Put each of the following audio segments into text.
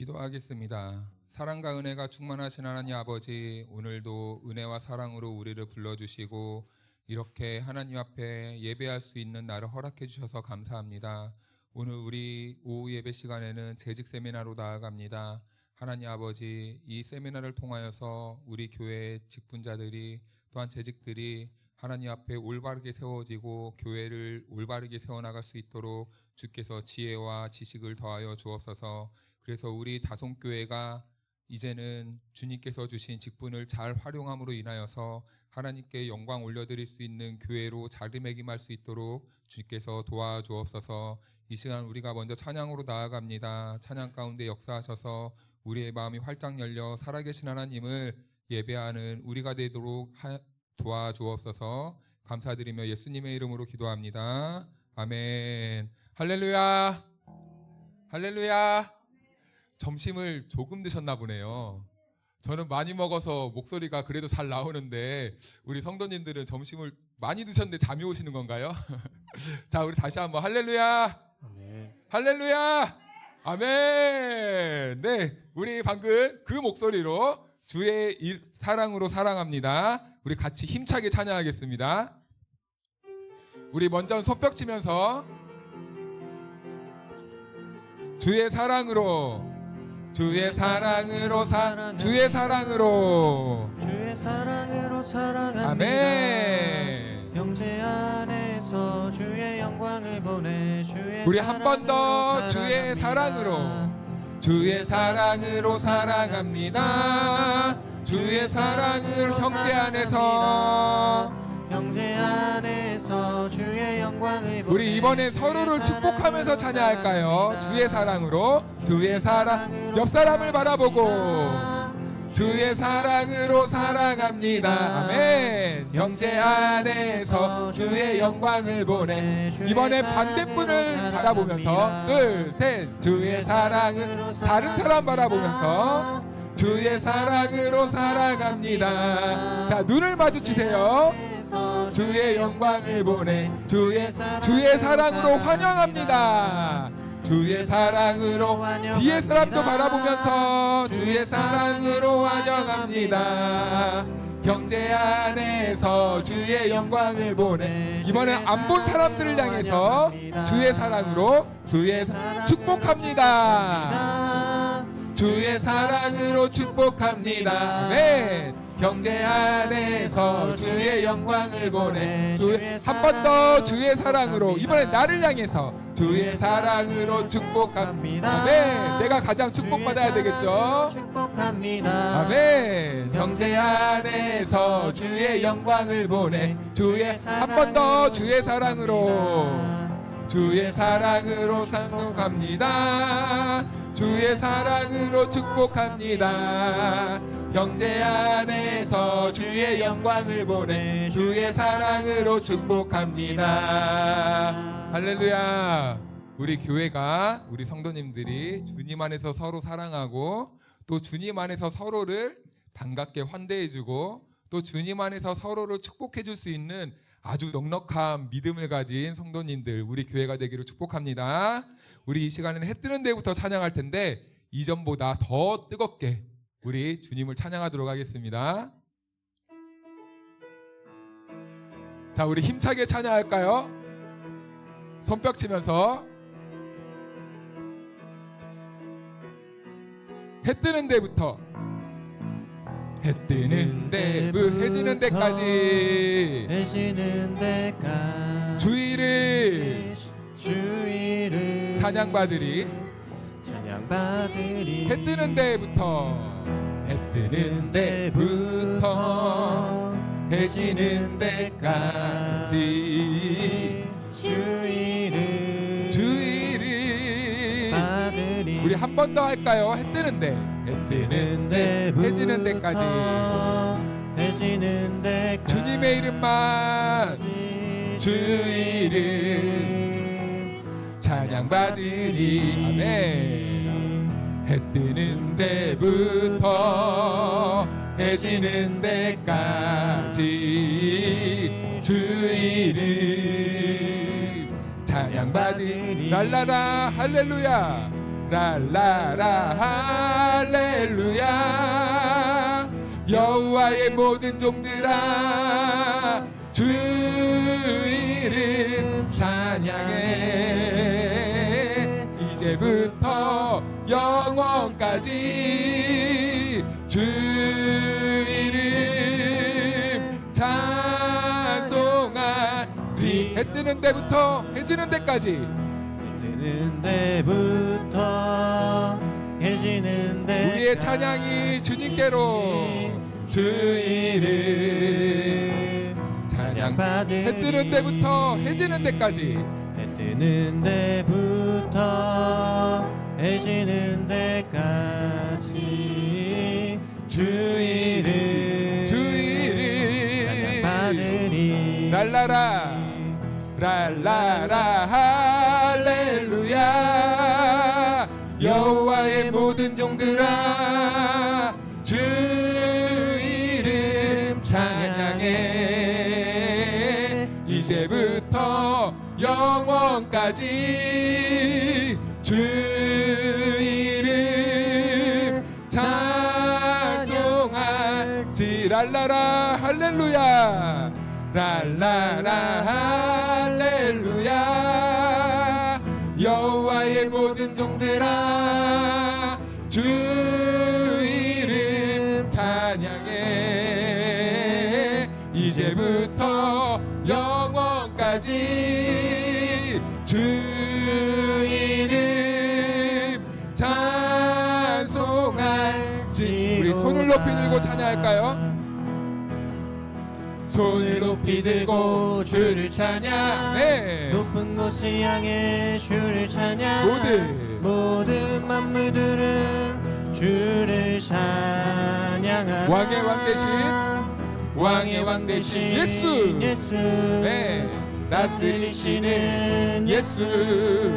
기도하겠습니다. 사랑과 은혜가 충만하신 하나님 아버지, 오늘도 은혜와 사랑으로 우리를 불러주시고 이렇게 하나님 앞에 예배할 수 있는 날을 허락해 주셔서 감사합니다. 오늘 우리 오후 예배 시간에는 재직 세미나로 나아갑니다. 하나님 아버지, 이 세미나를 통하여서 우리 교회 직분자들이 또한 재직들이 하나님 앞에 올바르게 세워지고 교회를 올바르게 세워나갈 수 있도록 주께서 지혜와 지식을 더하여 주옵소서. 그래서 우리 다송교회가 이제는 주님께서 주신 직분을 잘 활용함으로 인하여서 하나님께 영광 올려드릴 수 있는 교회로 자리매김할 수 있도록 주께서 도와주옵소서. 이 시간 우리가 먼저 찬양으로 나아갑니다. 찬양 가운데 역사하셔서 우리의 마음이 활짝 열려 살아계신 하나님을 예배하는 우리가 되도록 도와주옵소서. 감사드리며 예수님의 이름으로 기도합니다. 아멘. 할렐루야. 할렐루야. 점심을 조금 드셨나 보네요. 저는 많이 먹어서 목소리가 그래도 잘 나오는데 우리 성도님들은 점심을 많이 드셨는데 잠이 오시는 건가요? 자, 우리 다시 한번 할렐루야. 아멘. 할렐루야. 아멘. 네, 우리 방금 그 목소리로 주의 사랑으로 사랑합니다. 우리 같이 힘차게 찬양하겠습니다. 우리 먼저 손뼉 치면서 주의 사랑으로 주의 사랑으로 주의 사랑으로 사랑합니다. 아멘. 형제 안에서 주의 영광을 보내 주의 우리 한 번 더 주의 사랑으로 사랑합니다. 주의 사랑으로 형제 안에서 주의 영광을 보내 우리 이번에 서로를 축복하면서 찬양할까요? 주의 사랑으로 주의 사랑. 옆 사람을 바라보고 주의 사랑으로 사랑합니다. 아멘. 형제 안에서 주의 영광을 보내. 이번에 반대분을 바라보면서 둘, 셋. 주의 사랑으로 다른 사람 바라보면서 주의 사랑으로 사랑합니다. 자, 눈을 마주치세요. 주의 영광을 보내 주의 사랑으로 환영합니다. 주의 사랑으로 뒤에 사람도 바라보면서 주의 사랑으로 환영합니다. 형제 안에서 주의 영광을 보내. 이번엔 안 본 사람들을 향해서 주의 사랑으로 축복합니다. 주의 사랑으로 축복합니다. 네. 형제 안에서 주의 영광을 보내. 한 번 더 주의 사랑으로. 이번엔 나를 향해서 주의 사랑으로 축복합니다. 아멘. 내가 가장 축복받아야 되겠죠. 축복합니다. 아멘. 형제 안에서 주의 영광을 보내. 한 번 더 주의 사랑으로 축복합니다. 주의 사랑으로 축복합니다. 형제 안에서 주의 영광을 보내 주의 사랑으로 축복합니다. 할렐루야. 우리 교회가 우리 성도님들이 주님 안에서 서로 사랑하고 또 주님 안에서 서로를 반갑게 환대해주고 또 주님 안에서 서로를 축복해줄 수 있는 아주 넉넉한 믿음을 가진 성도님들 우리 교회가 되기를 축복합니다. 우리 이 시간에는 해 뜨는 데부터 찬양할 텐데 이전보다 더 뜨겁게 우리 주님을 찬양하도록 하겠습니다. 자, 우리 힘차게 찬양할까요? 손뼉 치면서 해 뜨는 데부터 해지는 데까지 주의를 찬양받으리. 해 뜨는 데부터 해지는 데까지 주의를 우리 한 번 더 할까요? 해 뜨는 데 해지는 데까지 주님의 이름만 주의를 찬양받으리. 아멘. 해 뜨는 데부터 해지는 데까지 주의를 찬양받으리. 날라라 할렐루야. 랄라라 할렐루야 여호와의 모든 종들아 주 이름 찬양해 이제부터 영원까지 주 이름 찬송하리 해 뜨는 데부터 해 지는 데까지 뜨는 데부터 해지는 데 우리의 찬양이 주님께로 주 이름 찬양 해 뜨는 데부터 해 지는 데까지 해 뜨는 데부터 해지는 데까지 주 이름 찬양받으리 랄라라 랄라라 할렐루야 여호와의 모든 종들아 주 이름 찬양해 이제부터 영원까지 주 이름 찬송하지 랄라라 할렐루야 랄라라 할렐루야 여호와의 모든 종들아 주 이름 찬양해 이제부터 영원까지 주 이름 찬송할지 우리 손을 높이 들고 찬양할까요? 손을 높이 들고 주를 찬양 네. 높은 곳을 향해 주를 찬양 모든 만물들은 주를 찬양하라 왕의 왕 대신 예수 네. 다스리시는 예수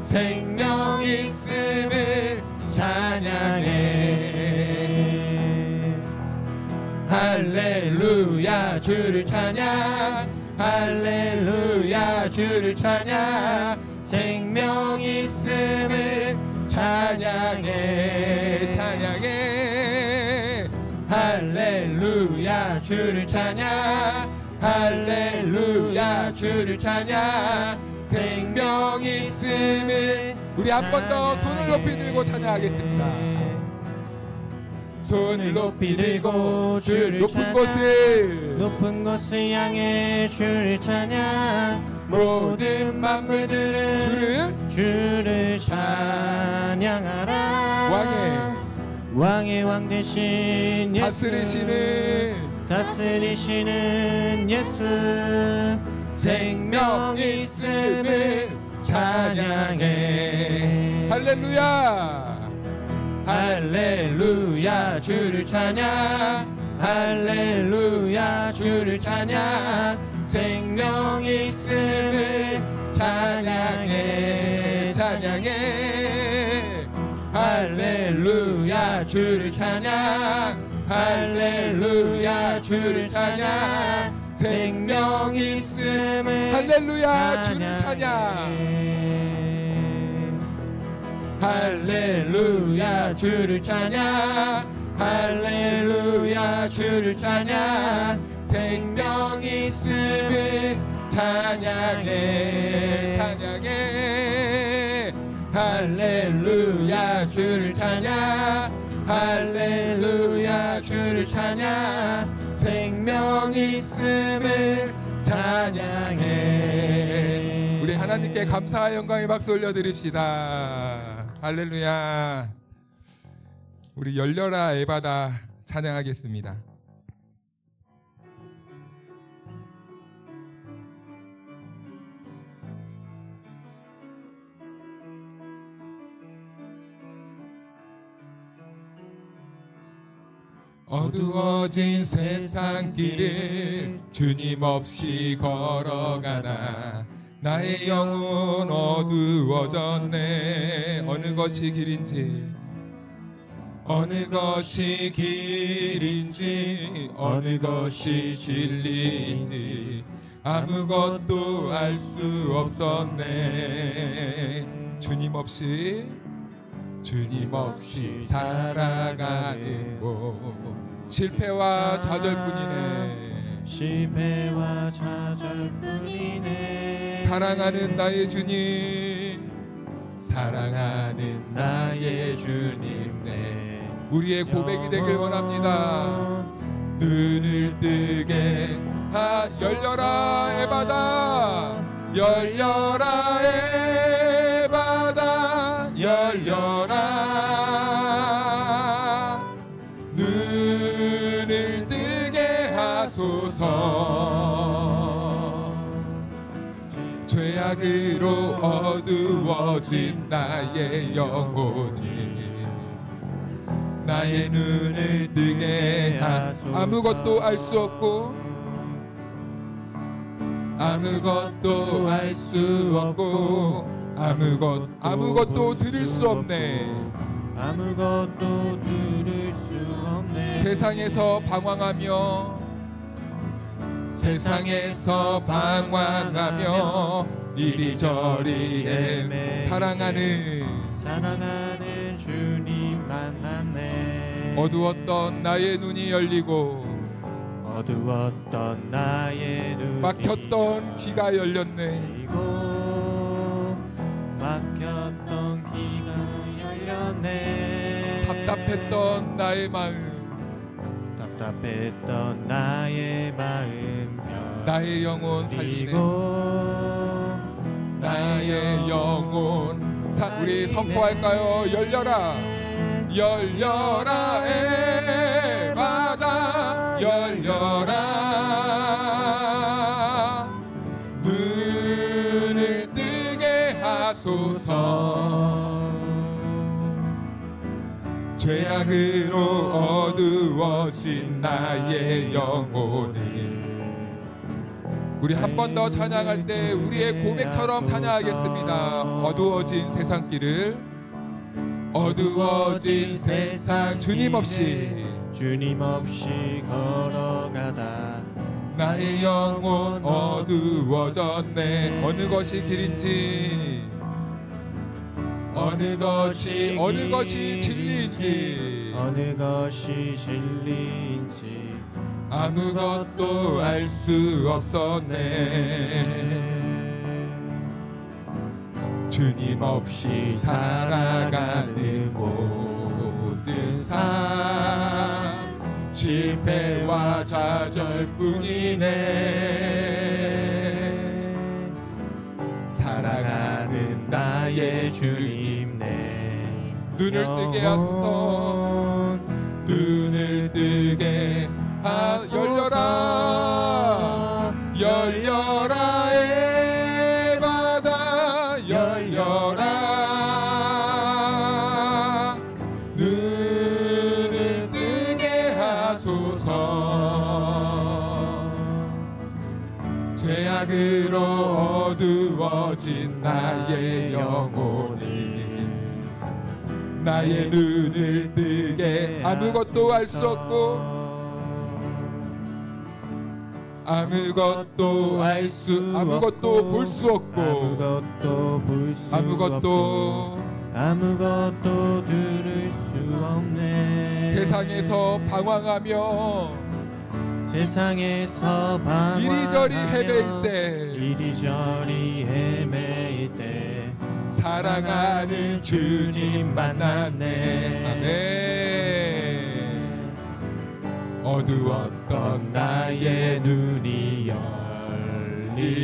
생명 있음을 찬양해 할렐루야 주를 찬양 할렐루야 주를 찬양 생명 있음을 찬양해 찬양해 할렐루야 주를 찬양 할렐루야 주를 찬양 생명 있음을 우리 한 번 더 손을 높이 들고 찬양하겠습니다. 손을 높이 들고 주를 높은 곳을 향해 주를 찬양 모든 만물들은 주를 찬양하라 왕의 왕 대신 예수 다스리시는 예수 생명 있음을 찬양해 할렐루야 할렐루야 주를 찬양 할렐루야 주를 찬양 생명 있음을 찬양해 찬양해 할렐루야 주를 찬양 할렐루야 주를 찬양 생명 있음을 할렐루야 주를 찬양 할렐루야 주를 찬양 할렐루야 주를 찬양 생명 있음을 찬양해 찬양해 할렐루야 주를 찬양 할렐루야 주를 찬양 생명 있음을 찬양해 우리 하나님께 감사와 영광의 박수 올려드립시다. 할렐루야. 우리 열려라 에바다 찬양하겠습니다. 어두워진 세상 길을 주님 없이 걸어가나 나의 영혼 어두워졌네. 어느 것이 길인지 어느 것이 길인지 어느 것이 진리인지 아무것도 알 수 없었네. 주님 없이 주님 없이 살아가는 몸 실패와 좌절뿐이네. 실패와 좌절뿐이네. 사랑하는 나의 주님, 사랑하는 나의 주님, 네 우리의 고백이 되길 원합니다. 눈을 뜨게 열려라 에바다, 열려라 에바다, 열려라. 눈을 뜨게 하소서. 죄악으로 어두워진 나의 영혼이 나의 눈을 뜨게 하소서. 아무것도 알 수 없고 아무것도 알 수 없고 아무것도 들을 수 없네. 아무것도 들을 수 없네. 세상에서 방황하며 이리저리 헤매 사랑하는 주님 만났네. 어두웠던 나의 눈이 열리고 어두웠던 나의 눈이 막혔던 귀가 열렸네. 열리고 막혔던 귀가 열렸네. 답답했던 나의 마음 나의 영혼 살리네. 나의 영혼 우리 선포할까요? 열려라, 열려라 에바다, 열려라. 눈을 뜨게 하소서. 죄악으로 어두워진 나의 영혼이. 우리 한 번 더 찬양할 때 우리의 고백처럼 찬양하겠습니다. 어두워진 세상길을, 어두워진 세상 주님 없이 걸어가다 나의 영혼 어두워졌네. 어느 것이 길인지, 어느 것이 진리인지, 어느 것이 진리인지 아무것도 알 수 없었네. 주님 없이 살아가는 모든 삶 실패와 좌절뿐이네. 사랑하는 나의 주님, 내 눈을 뜨게 하소서. 눈을 뜨게 열려라, 열려라 에바다, 열려라. 눈을 뜨게 하소서. 죄악으로 어두워진 나의 영혼이 나의 눈을 뜨게. 아무것도 알 수 없고 아무것도 볼 수 없고 아무것도 들을 수 없네. 세상에서 방황하며 이리저리 헤매일 때 사랑하는 주님 만났네. 아멘. 어두웠던 나의 눈이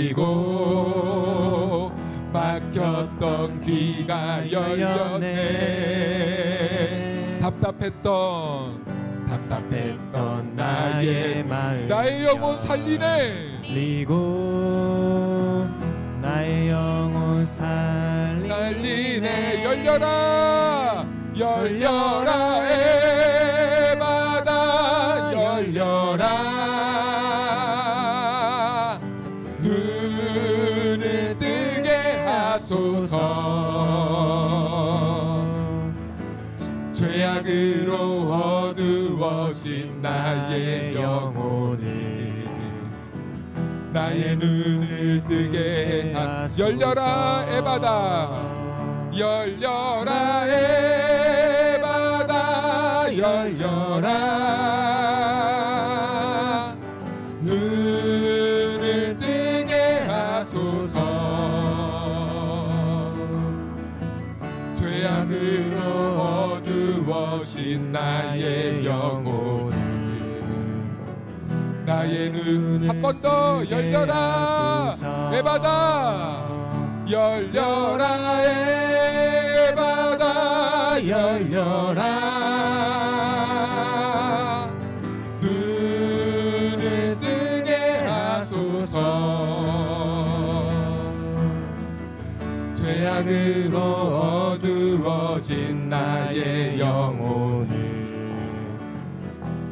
열리고 막혔던 귀가 열렸네. 답답했던 나의 마음, 나의 영혼 살리네. 그리고 나의 영혼 살리네. 열려라, 열려라 에바다, 열려라. 눈을 뜨게 하소서. 죄악으로 어두워진 나의 영혼을 나의 눈을 뜨게 열려라 에바다, 열려라 열려라. 눈을 뜨게 하소서. 죄악으로 어두워진 나의 영혼을 나의 눈 한 번 더 열려라. 에바다 열려라. 에바다 열려라. 눈을 뜨게 하소서. 죄악으로 어두워진 나의 영혼을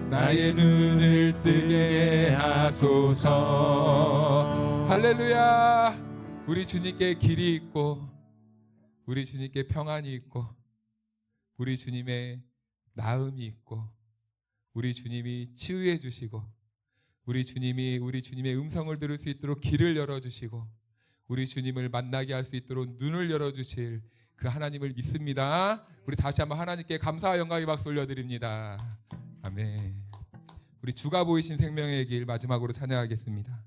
나의 눈을 뜨게 하소서. 할렐루야. 우리 주님께 길이 있고 우리 주님께 평안이 있고 우리 주님의 나음이 있고 우리 주님이 치유해 주시고 우리 주님이 우리 주님의 음성을 들을 수 있도록 길을 열어주시고 우리 주님을 만나게 할 수 있도록 눈을 열어주실 그 하나님을 믿습니다. 우리 다시 한번 하나님께 감사와 영광의 박수 올려드립니다. 아멘. 우리 주가 보이신 생명의 길 마지막으로 찬양하겠습니다.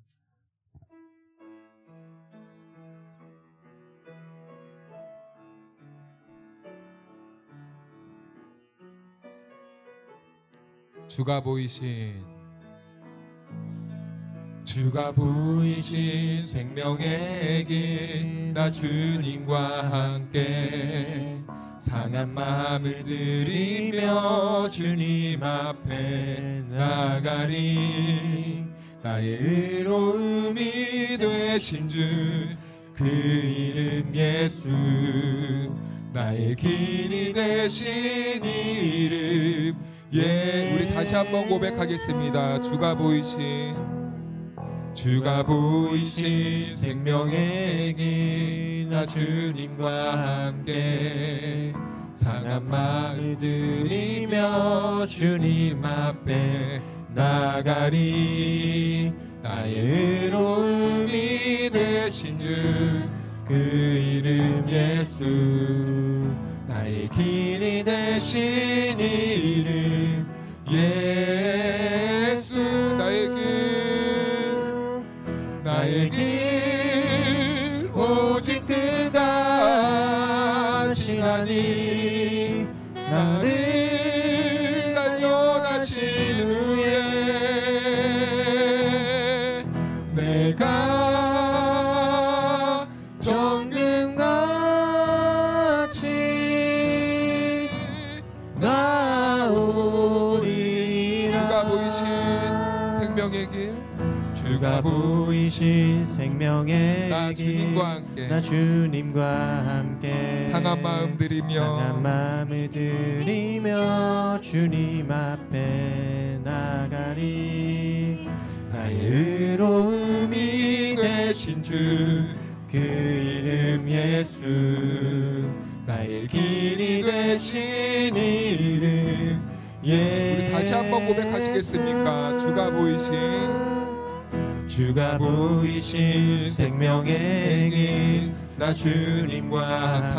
주가 보이신 생명의 길 나 주님과 함께 상한 마음을 들이며 주님 앞에 나가리. 나의 의로움이 되신 주 그 이름 예수 나의 길이 되신 이름 우리 다시 한번 고백하겠습니다. 주가 보이신 생명의 길 나 주님과 함께 상한 마음을 들이며 주님 앞에 나가리. 나의 의로움이 되신 주 그 이름 예수 나의 길이 되신 이름 예수. 나의 길 오직 그가 시나니 나를 단련하신 후에 내가 정금같이 나오리라. 주가 보이신 생명의 길 주가 보이신 생명의 나 길 주님과 함께 나 주님과 함께 상한 마음 들이며 주님 앞에 나가리. 나의 의로움이 되신 주 그 이름 예수 나의 길이 되신 이름 예수. 우리 다시 한번 고백하시겠습니까? 주가 보이신 생명의 길 나 주님과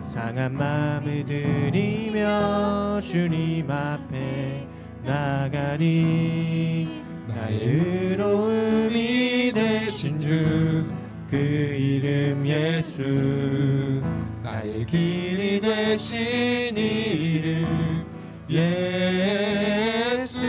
상한 마음을 들이며 주님 앞에 나가리. 나의 의로움이 되신 주 그 이름 예수 나의 길이 되신 이름 예수.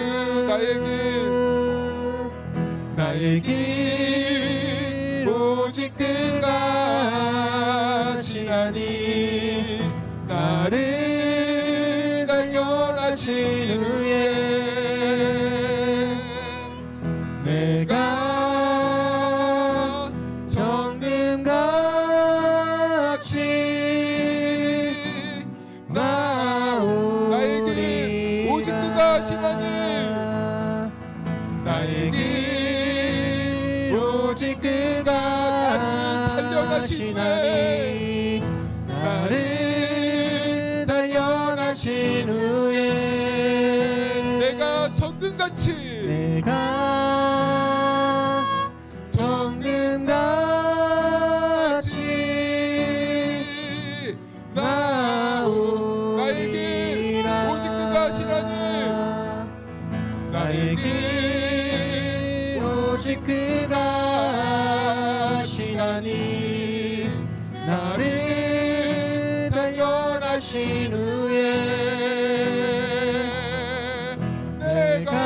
나의 길 오직 그가 시나니 나를 단련하신 후에 내가 정금같이 나오리. 나의 길 오직 그가 시나니 나의 길 오직 그가 단련하시나니 나를 단련하신 후에 내가 정금같이 나의 길 구하신 하나님, 나의 길 오직 그가 하신 하나님, 나를 발견하신 후에 내가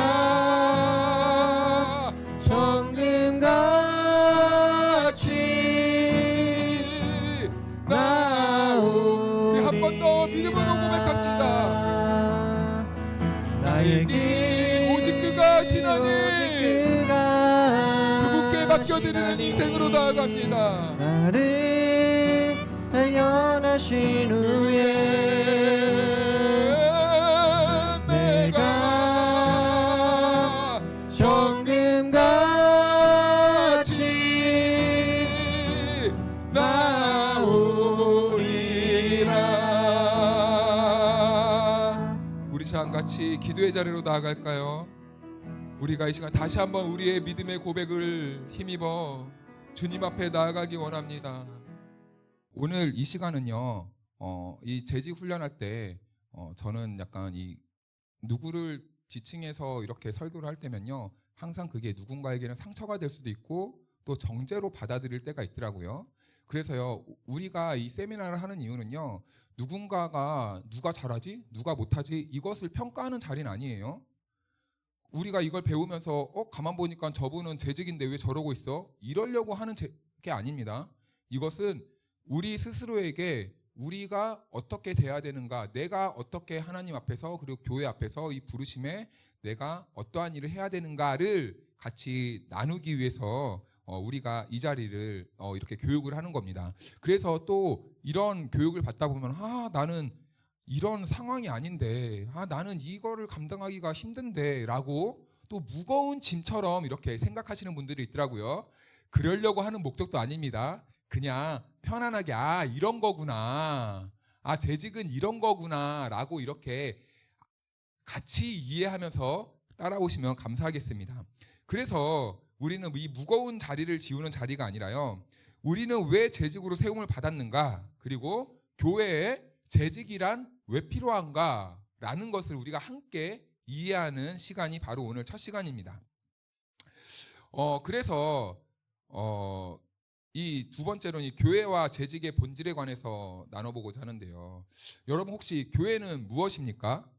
정금같이 나오리. 우리 한 번 더 믿음으로 고백합시다. 나의 길 오직 그가 하신 하나님, 그분께 맡겨드리는 인생으로 나아갑니다. 나를 발견하신 후에 내가 정금같이 나오리라. 우리 자 같이 기도의 자리로 나아갈까요? 우리가 이 시간 다시 한번 우리의 믿음의 고백을 힘입어 주님 앞에 나아가기 원합니다. 오늘 이 시간은요, 이 재직 훈련할 때 저는 약간 이 누구를 지칭해서 이렇게 설교를 할 때면요, 항상 그게 누군가에게는 상처가 될 수도 있고 또 정죄로 받아들일 때가 있더라고요. 그래서요, 우리가 이 세미나를 하는 이유는요, 누군가가 누가 잘하지, 누가 못하지 이것을 평가하는 자리는 아니에요. 우리가 이걸 배우면서 가만 보니까 저분은 재직인데 왜 저러고 있어? 이러려고 하는 게 아닙니다. 이것은 우리 스스로에게 우리가 어떻게 돼야 되는가, 내가 어떻게 하나님 앞에서 그리고 교회 앞에서 이 부르심에 내가 어떠한 일을 해야 되는가를 같이 나누기 위해서 우리가 이 자리를 이렇게 교육을 하는 겁니다. 그래서 또 이런 교육을 받다 보면 나는 이런 상황이 아닌데, 나는 이거를 감당하기가 힘든데 라고 또 무거운 짐처럼 이렇게 생각하시는 분들이 있더라고요. 그러려고 하는 목적도 아닙니다. 그냥 편안하게 이런 거구나, 재직은 이런 거구나 라고 이렇게 같이 이해하면서 따라오시면 감사하겠습니다. 그래서 우리는 이 무거운 자리를 지우는 자리가 아니라요, 우리는 왜 재직으로 세움을 받았는가, 그리고 교회에 재직이란 왜 필요한가 라는 것을 우리가 함께 이해하는 시간이 바로 오늘 첫 시간입니다. 그래서 이 두 번째로는 이 교회와 재직의 본질에 관해서 나눠보고자 하는데요. 여러분 혹시 교회는 무엇입니까?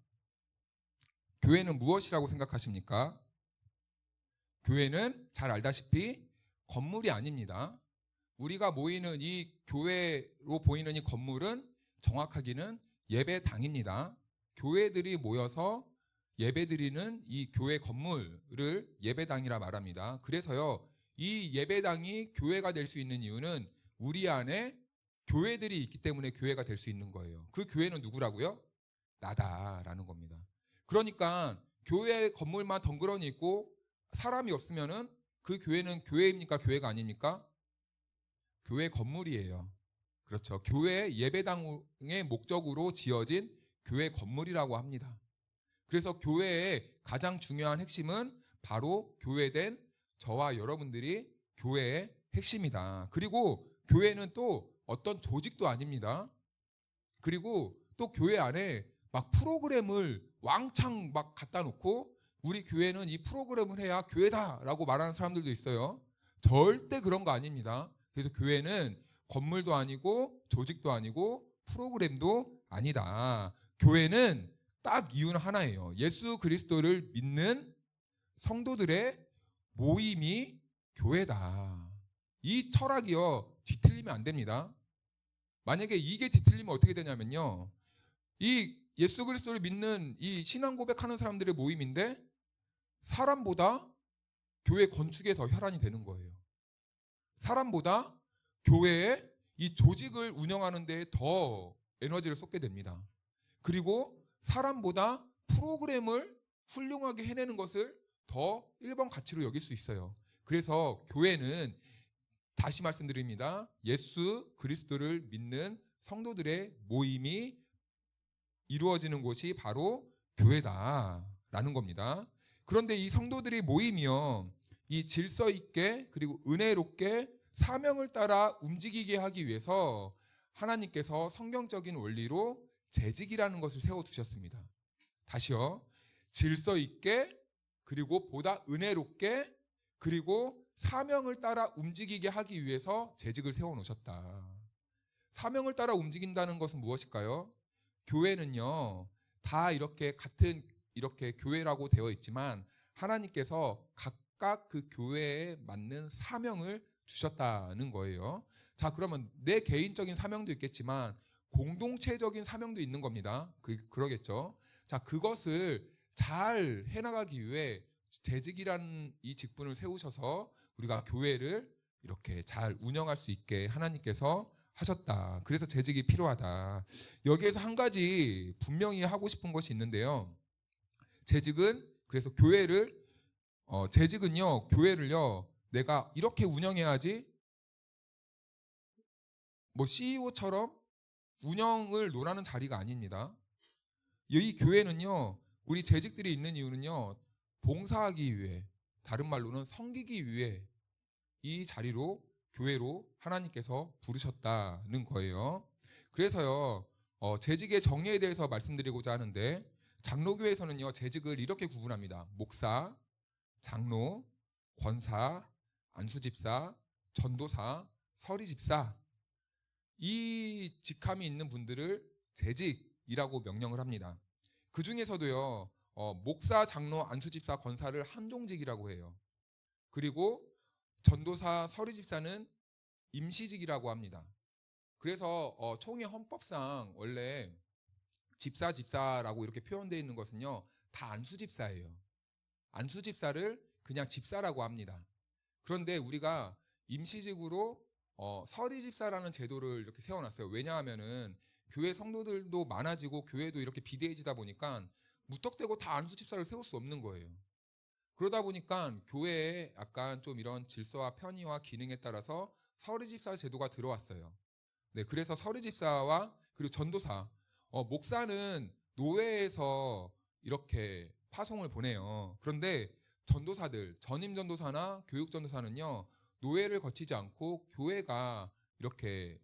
교회는 무엇이라고 생각하십니까? 교회는 잘 알다시피 건물이 아닙니다. 우리가 모이는 이 교회로 보이는 이 건물은 정확하기는 예배당입니다. 교회들이 모여서 예배드리는 이 교회 건물을 예배당이라 말합니다. 그래서요, 이 예배당이 교회가 될 수 있는 이유는 우리 안에 교회들이 있기 때문에 교회가 될 수 있는 거예요. 그 교회는 누구라고요? 나다라는 겁니다. 그러니까 교회 건물만 덩그러니 있고 사람이 없으면은 그 교회는 교회입니까? 교회가 아닙니까? 교회 건물이에요. 그렇죠. 교회 예배당의 목적으로 지어진 교회 건물이라고 합니다. 그래서 교회의 가장 중요한 핵심은 바로 교회된 저와 여러분들이 교회의 핵심이다. 그리고 교회는 또 어떤 조직도 아닙니다. 그리고 또 교회 안에 막 프로그램을 왕창 막 갖다 놓고 우리 교회는 이 프로그램을 해야 교회다라고 말하는 사람들도 있어요. 절대 그런 거 아닙니다. 그래서 교회는 건물도 아니고 조직도 아니고 프로그램도 아니다. 교회는 딱 이유는 하나예요. 예수 그리스도를 믿는 성도들의 모임이 교회다. 이 철학이요, 뒤틀리면 안 됩니다. 만약에 이게 뒤틀리면 어떻게 되냐면요, 이 예수 그리스도를 믿는 이 신앙 고백하는 사람들의 모임인데 사람보다 교회 건축에 더 혈안이 되는 거예요. 사람보다 교회의 이 조직을 운영하는 데 더 에너지를 쏟게 됩니다. 그리고 사람보다 프로그램을 훌륭하게 해내는 것을 더 1번 가치로 여길 수 있어요. 그래서 교회는 다시 말씀드립니다. 예수 그리스도를 믿는 성도들의 모임이 이루어지는 곳이 바로 교회다라는 겁니다. 그런데 이 성도들의 모임이요, 이 질서 있게 그리고 은혜롭게 사명을 따라 움직이게 하기 위해서 하나님께서 성경적인 원리로 재직이라는 것을 세워두셨습니다. 다시요. 질서 있게, 그리고 보다 은혜롭게, 그리고 사명을 따라 움직이게 하기 위해서 재직을 세워놓으셨다. 사명을 따라 움직인다는 것은 무엇일까요? 교회는요, 다 이렇게 같은 이렇게 교회라고 되어 있지만 하나님께서 각각 그 교회에 맞는 사명을 주셨다는 거예요. 자, 그러면 내 개인적인 사명도 있겠지만 공동체적인 사명도 있는 겁니다. 그러겠죠. 자, 그것을 잘 해나가기 위해 재직이라는 이 직분을 세우셔서 우리가 교회를 이렇게 잘 운영할 수 있게 하나님께서 하셨다. 그래서 재직이 필요하다. 여기에서 한 가지 분명히 하고 싶은 것이 있는데요. 재직은 그래서 재직은요, 교회를요, 내가 이렇게 운영해야지 뭐 CEO처럼 운영을 논하는 자리가 아닙니다. 이 교회는요, 우리 재직들이 있는 이유는요, 봉사하기 위해, 다른 말로는 섬기기 위해 이 자리로, 교회로 하나님께서 부르셨다는 거예요. 그래서요, 재직의 정의에 대해서 말씀드리고자 하는데, 장로교회에서는요, 재직을 이렇게 구분합니다. 목사, 장로, 권사, 안수집사, 전도사, 서리집사, 이 직함이 있는 분들을 재직이라고 명령을 합니다. 그 중에서도요, 목사, 장로, 안수집사, 권사를 함종직이라고 해요. 그리고 전도사, 서리집사는 임시직이라고 합니다. 그래서 총회 헌법상 원래 집사라고 이렇게 표현되어 있는 것은요, 다 안수집사예요. 안수집사를 그냥 집사라고 합니다. 그런데 우리가 임시직으로 서리집사라는 제도를 이렇게 세워놨어요. 왜냐하면은 교회 성도들도 많아지고 교회도 이렇게 비대해지다 보니까 무턱대고 다 안수집사를 세울 수 없는 거예요. 그러다 보니까 교회에 약간 좀 이런 질서와 편의와 기능에 따라서 서리집사 제도가 들어왔어요. 네, 그래서 서리집사와 그리고 전도사, 목사는 노회에서 이렇게 파송을 보내요. 그런데 전도사들, 전임 전도사나 교육 전도사는요, 노회를 거치지 않고 교회가 이렇게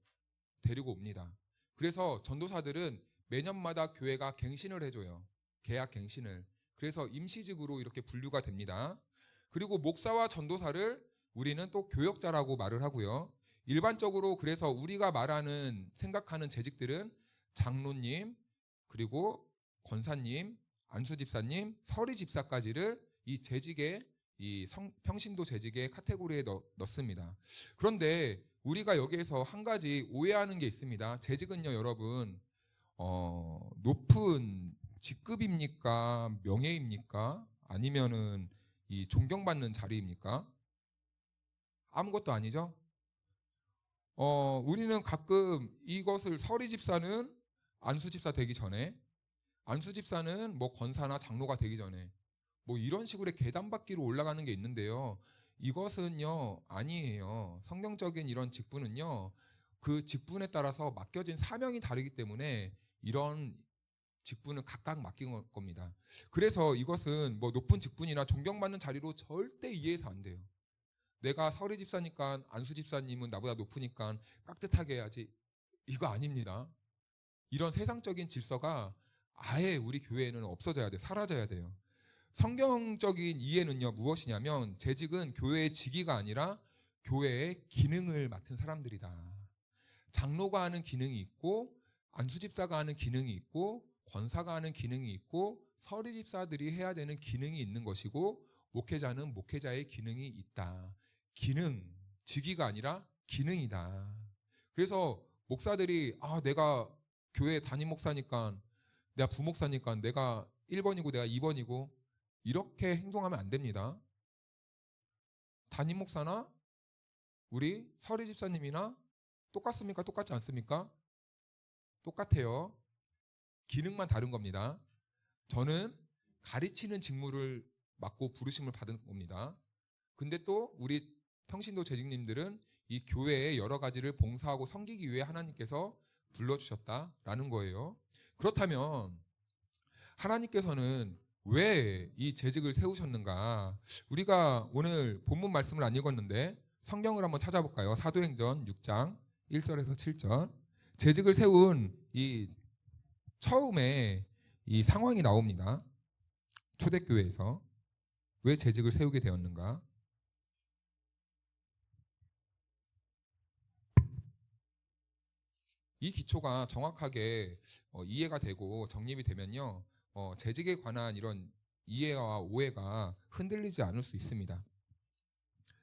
데리고 옵니다. 그래서 전도사들은 매년마다 교회가 갱신을 해줘요. 계약 갱신을. 그래서 임시직으로 이렇게 분류가 됩니다. 그리고 목사와 전도사를 우리는 또 교역자라고 말을 하고요. 일반적으로 그래서 우리가 생각하는 재직들은 장로님, 그리고 권사님, 안수집사님, 서리집사까지를 이 재직의 평신도 재직의 카테고리에 넣습니다. 그런데 우리가 여기에서 한 가지 오해하는 게 있습니다. 재직은요, 여러분, 높은 직급입니까? 명예입니까? 아니면은 이 존경받는 자리입니까? 아무것도 아니죠. 우리는 가끔 이것을 서리집사는 안수집사 되기 전에, 안수집사는 뭐 권사나 장로가 되기 전에 뭐 이런 식으로 계단받기로 올라가는 게 있는데요. 이것은요, 아니에요. 성경적인 이런 직분은요, 그 직분에 따라서 맡겨진 사명이 다르기 때문에 이런 직분을 각각 맡긴 겁니다. 그래서 이것은 뭐 높은 직분이나 존경받는 자리로 절대 이해해서 안 돼요. 내가 서리 집사니까 안수 집사님은 나보다 높으니까 깍듯하게 해야지. 이거 아닙니다. 이런 세상적인 질서가 아예 우리 교회에는 없어져야 돼요. 사라져야 돼요. 성경적인 이해는요, 무엇이냐면 재직은 교회의 직위가 아니라 교회의 기능을 맡은 사람들이다. 장로가 하는 기능이 있고, 안수집사가 하는 기능이 있고, 권사가 하는 기능이 있고, 서리집사들이 해야 되는 기능이 있는 것이고, 목회자는 목회자의 기능이 있다. 기능, 직위가 아니라 기능이다. 그래서 목사들이 내가 교회 담임 목사니까, 내가 부목사니까 내가 1번이고 내가 2번이고 이렇게 행동하면 안 됩니다. 담임 목사나 우리 서리 집사님이나 똑같습니까? 똑같지 않습니까? 똑같아요. 기능만 다른 겁니다. 저는 가르치는 직무를 맡고 부르심을 받은 겁니다. 근데 또 우리 평신도 재직님들은 이 교회의 여러 가지를 봉사하고 섬기기 위해 하나님께서 불러주셨다라는 거예요. 그렇다면 하나님께서는 왜 이 재직을 세우셨는가? 우리가 오늘 본문 말씀을 안 읽었는데 성경을 한번 찾아볼까요? 사도행전 6장 1절에서 7절. 재직을 세운 이 처음에 이 상황이 나옵니다. 초대교회에서 왜 재직을 세우게 되었는가? 이 기초가 정확하게 이해가 되고 정립이 되면요, 재직에 관한 이런 이해와 오해가 흔들리지 않을 수 있습니다.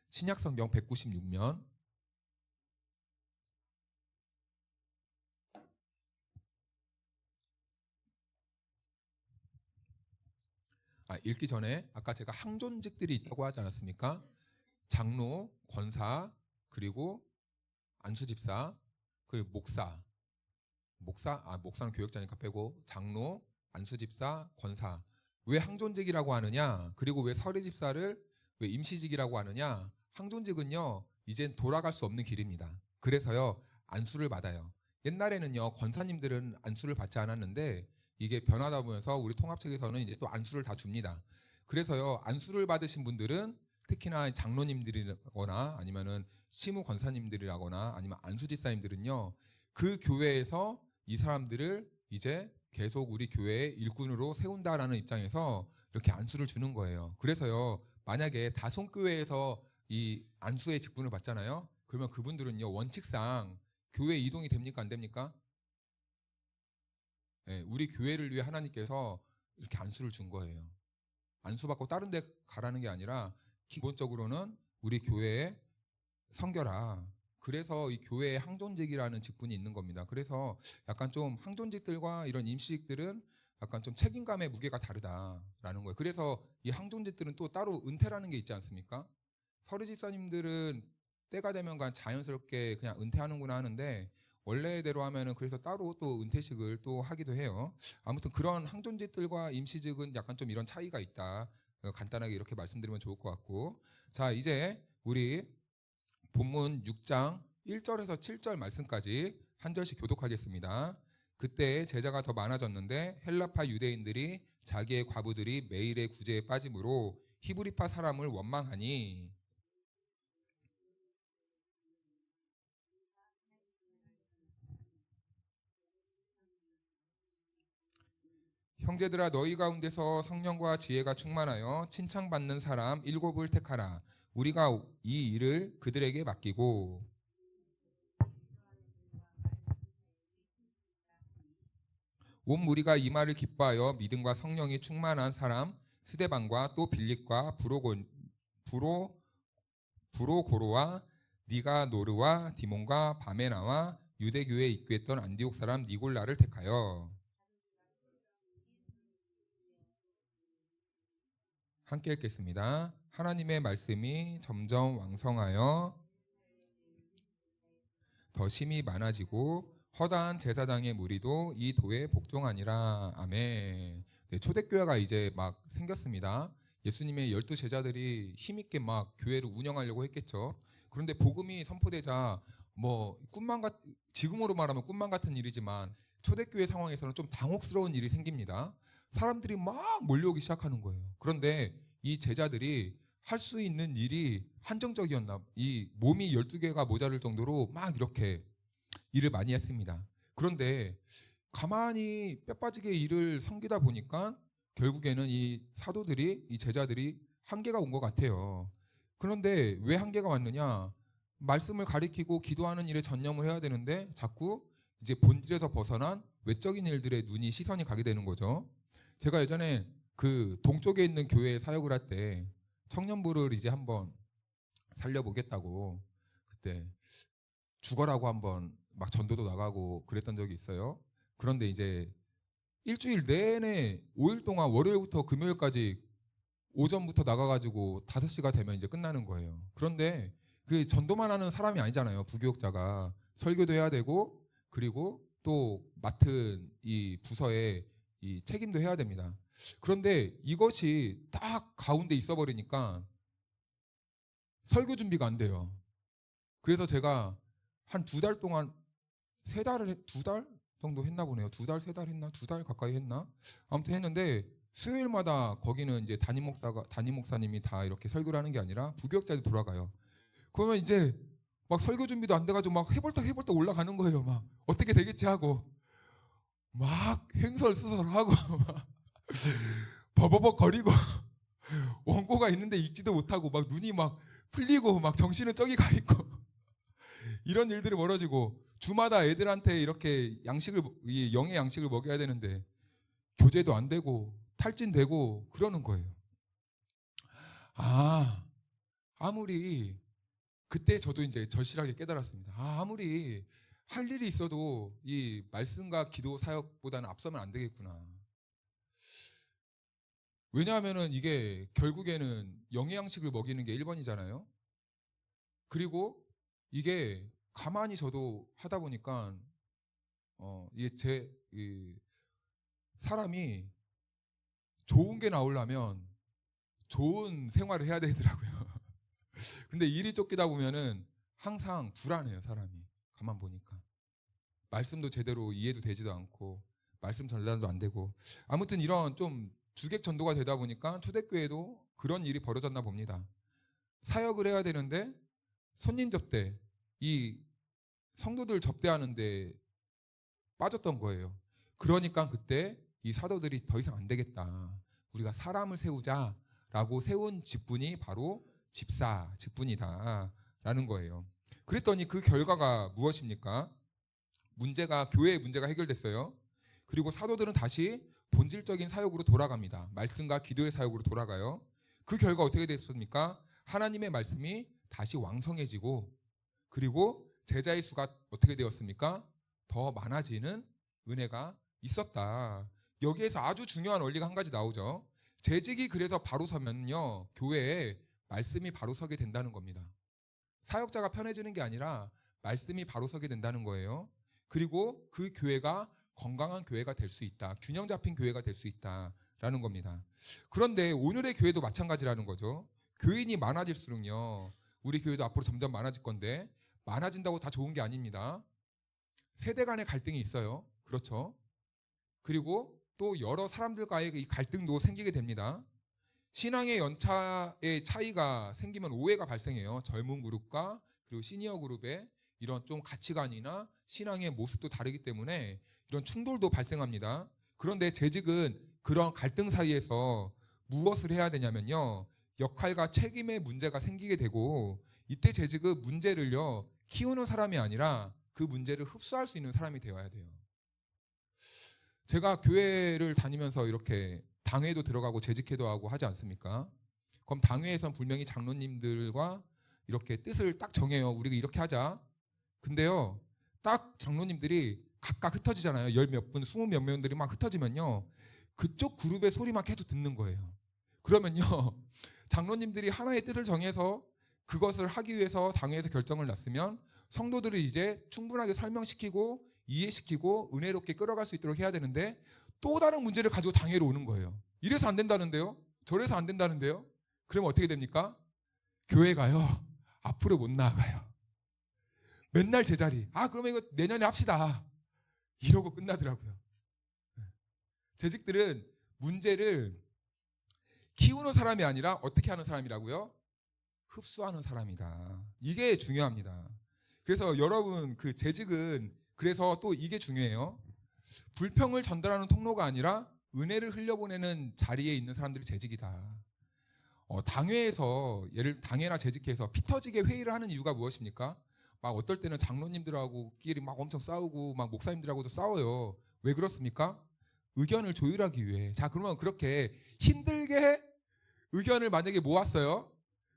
신약성경 196면 읽기 전에 아까 제가 항존직들이 있다고 하지 않았습니까? 장로, 권사, 그리고 안수집사, 그리고 목사는 교역자니까 빼고 장로, 안수집사, 권사. 왜 항존직이라고 하느냐? 그리고 왜 서리집사를 왜 임시직이라고 하느냐? 항존직은요, 이젠 돌아갈 수 없는 길입니다. 그래서요, 안수를 받아요. 옛날에는요, 권사님들은 안수를 받지 않았는데 이게 변하다 보면서 우리 통합책에서는 이제 또 안수를 다 줍니다. 그래서요, 안수를 받으신 분들은 특히나 장로님들이거나 아니면은 시무 권사님들이라거나 아니면 안수집사님들은요, 그 교회에서 이 사람들을 이제 계속 우리 교회의 일꾼으로 세운다라는 입장에서 이렇게 안수를 주는 거예요. 그래서요, 만약에 다송교회에서 이 안수의 직분을 받잖아요. 그러면 그분들은요, 원칙상 교회 이동이 됩니까, 안 됩니까? 네, 우리 교회를 위해 하나님께서 이렇게 안수를 준 거예요. 안수 받고 다른 데 가라는 게 아니라 기본적으로는 우리 교회에 섬겨라. 그래서 이 교회에 항존직이라는 직분이 있는 겁니다. 그래서 약간 좀 항존직들과 이런 임시직들은 약간 좀 책임감의 무게가 다르다라는 거예요. 그래서 이 항존직들은 또 따로 은퇴라는 게 있지 않습니까? 서리집사님들은 때가 되면 그냥 자연스럽게 그냥 은퇴하는구나 하는데 원래대로 하면은 그래서 따로 또 은퇴식을 또 하기도 해요. 아무튼 그런 항존직들과 임시직은 약간 좀 이런 차이가 있다. 간단하게 이렇게 말씀드리면 좋을 것 같고, 자 이제 우리 본문 6장 1절에서 7절 말씀까지 한 절씩 교독하겠습니다. 그때 제자가 더 많아졌는데 헬라파 유대인들이 자기의 과부들이 매일의 구제에 빠짐으로 히브리파 사람을 원망하니, 형제들아 너희 가운데서 성령과 지혜가 충만하여 칭찬받는 사람 7을 택하라. 우리가 이 일을 그들에게 맡기고, 온 무리가 이 말을 기뻐하여 믿음과 성령이 충만한 사람 스데반과 또 빌립과 브로고로와 니가노르와 디몬과 바메나와 유대교회에 입교했던 안디옥 사람 니골라를 택하여, 함께 읽겠습니다. 하나님의 말씀이 점점 왕성하여 더 심히 많아지고 허다한 제사장의 무리도 이 도에 복종하니라. 아멘. 네, 초대교회가 이제 막 생겼습니다. 예수님의 12 제자들이 힘있게 막 교회를 운영하려고 했겠죠. 그런데 복음이 선포되자 뭐 지금으로 말하면 꿈만 같은 일이지만 초대교회 상황에서는 좀 당혹스러운 일이 생깁니다. 사람들이 막 몰려오기 시작하는 거예요. 그런데 이 제자들이 할 수 있는 일이 한정적이었나, 이 몸이 12개가 모자랄 정도로 막 이렇게 일을 많이 했습니다. 그런데 가만히 뼈 빠지게 일을 섬기다 보니까 결국에는 이 사도들이, 이 제자들이 한계가 온 것 같아요. 그런데 왜 한계가 왔느냐? 말씀을 가리키고 기도하는 일에 전념을 해야 되는데 자꾸 이제 본질에서 벗어난 외적인 일들에 시선이 가게 되는 거죠. 제가 예전에 그 동쪽에 있는 교회에 사역을 할 때 청년부를 이제 한번 살려보겠다고 그때 죽어라고 한번 막 전도도 나가고 그랬던 적이 있어요. 그런데 이제 일주일 내내 5일 동안 월요일부터 금요일까지 오전부터 나가가지고 5시가 되면 이제 끝나는 거예요. 그런데 그 전도만 하는 사람이 아니잖아요. 부교역자가 설교도 해야 되고 그리고 또 맡은 이 부서에 이 책임도 해야 됩니다. 그런데 이것이 딱 가운데 있어 버리니까 설교 준비가 안 돼요. 그래서 제가 한 2달 동안 2달 정도 했나 보네요. 2달, 3달 했나? 2달 가까이 했나? 아무튼 했는데 수요일마다 거기는 이제 담임 목사님이 다 이렇게 설교를 하는 게 아니라 부교역자들이 돌아가요. 그러면 이제 막 설교 준비도 안 돼가지고 막 해볼딱 올라가는 거예요. 막 어떻게 되겠지 하고 막 행설수설하고 막 버버벅 거리고 원고가 있는데 읽지도 못하고 막 눈이 막 풀리고 막 정신은 저기 가 있고 이런 일들이 벌어지고 주마다 애들한테 이렇게 이 영의 양식을 먹여야 되는데 교제도 안 되고 탈진되고 그러는 거예요. 아무리 그때 저도 이제 절실하게 깨달았습니다. 아무리 할 일이 있어도 이 말씀과 기도 사역보다는 앞서면 안 되겠구나. 왜냐하면은 이게 결국에는 영의 양식을 먹이는 게 1번이잖아요. 그리고 이게 가만히 저도 하다 보니까 이게 사람이 좋은 게 나오려면 좋은 생활을 해야 되더라고요. 근데 일이 쫓기다 보면은 항상 불안해요, 사람이. 가만 보니까. 말씀도 제대로 이해도 되지도 않고 말씀 전달도 안 되고 아무튼 이런 좀 주객 전도가 되다 보니까 초대교회도 그런 일이 벌어졌나 봅니다. 사역을 해야 되는데 손님 접대, 이 성도들 접대하는데 빠졌던 거예요. 그러니까 그때 이 사도들이 더 이상 안 되겠다. 우리가 사람을 세우자라고 세운 직분이 바로 집사 직분이다라는 거예요. 그랬더니 그 결과가 무엇입니까? 교회의 문제가 해결됐어요. 그리고 사도들은 다시 본질적인 사역으로 돌아갑니다. 말씀과 기도의 사역으로 돌아가요. 그 결과 어떻게 됐습니까? 하나님의 말씀이 다시 왕성해지고 그리고 제자의 수가 어떻게 되었습니까? 더 많아지는 은혜가 있었다. 여기에서 아주 중요한 원리가 한 가지 나오죠. 재직이 그래서 바로 서면요, 교회에 말씀이 바로 서게 된다는 겁니다. 사역자가 편해지는 게 아니라 말씀이 바로 서게 된다는 거예요. 그리고 그 교회가 건강한 교회가 될 수 있다. 균형 잡힌 교회가 될 수 있다라는 겁니다. 그런데 오늘의 교회도 마찬가지라는 거죠. 교인이 많아질수록요, 우리 교회도 앞으로 점점 많아질 건데 많아진다고 다 좋은 게 아닙니다. 세대 간의 갈등이 있어요. 그렇죠? 그리고 또 여러 사람들과의 이 갈등도 생기게 됩니다. 신앙의 연차의 차이가 생기면 오해가 발생해요. 젊은 그룹과 그리고 시니어 그룹의 이런 좀 가치관이나 신앙의 모습도 다르기 때문에 이런 충돌도 발생합니다. 그런데 재직은 그런 갈등 사이에서 무엇을 해야 되냐면요, 역할과 책임의 문제가 생기게 되고 이때 재직은 문제를요 키우는 사람이 아니라 그 문제를 흡수할 수 있는 사람이 되어야 돼요. 제가 교회를 다니면서 이렇게 당회도 들어가고 재직회도 하고 하지 않습니까? 그럼 당회에선 분명히 장로님들과 이렇게 뜻을 딱 정해요. 우리가 이렇게 하자. 근데요, 딱 장로님들이 각각 흩어지잖아요. 열 몇 분, 20몇 명들이 막 흩어지면요, 그쪽 그룹의 소리만 계속 듣는 거예요. 그러면요, 장로님들이 하나의 뜻을 정해서 그것을 하기 위해서 당회에서 결정을 났으면 성도들을 이제 충분하게 설명시키고 이해시키고 은혜롭게 끌어갈 수 있도록 해야 되는데 또 다른 문제를 가지고 당회로 오는 거예요. 이래서 안 된다는데요, 저래서 안 된다는데요. 그러면 어떻게 됩니까? 교회가요 앞으로 못 나아가요. 맨날 제자리, 그러면 이거 내년에 합시다 이러고 끝나더라고요. 재직들은 문제를 키우는 사람이 아니라 어떻게 하는 사람이라고요? 흡수하는 사람이다. 이게 중요합니다. 그래서 여러분, 그 재직은 그래서 또 이게 중요해요. 불평을 전달하는 통로가 아니라 은혜를 흘려보내는 자리에 있는 사람들이 재직이다. 당회에서 당회나 재직회에서 피 터지게 회의를 하는 이유가 무엇입니까? 막 어떨 때는 장로님들하고 끼리 막 엄청 싸우고 막 목사님들하고도 싸워요. 왜 그렇습니까? 의견을 조율하기 위해. 자, 그러면 그렇게 힘들게 의견을 만약에 모았어요.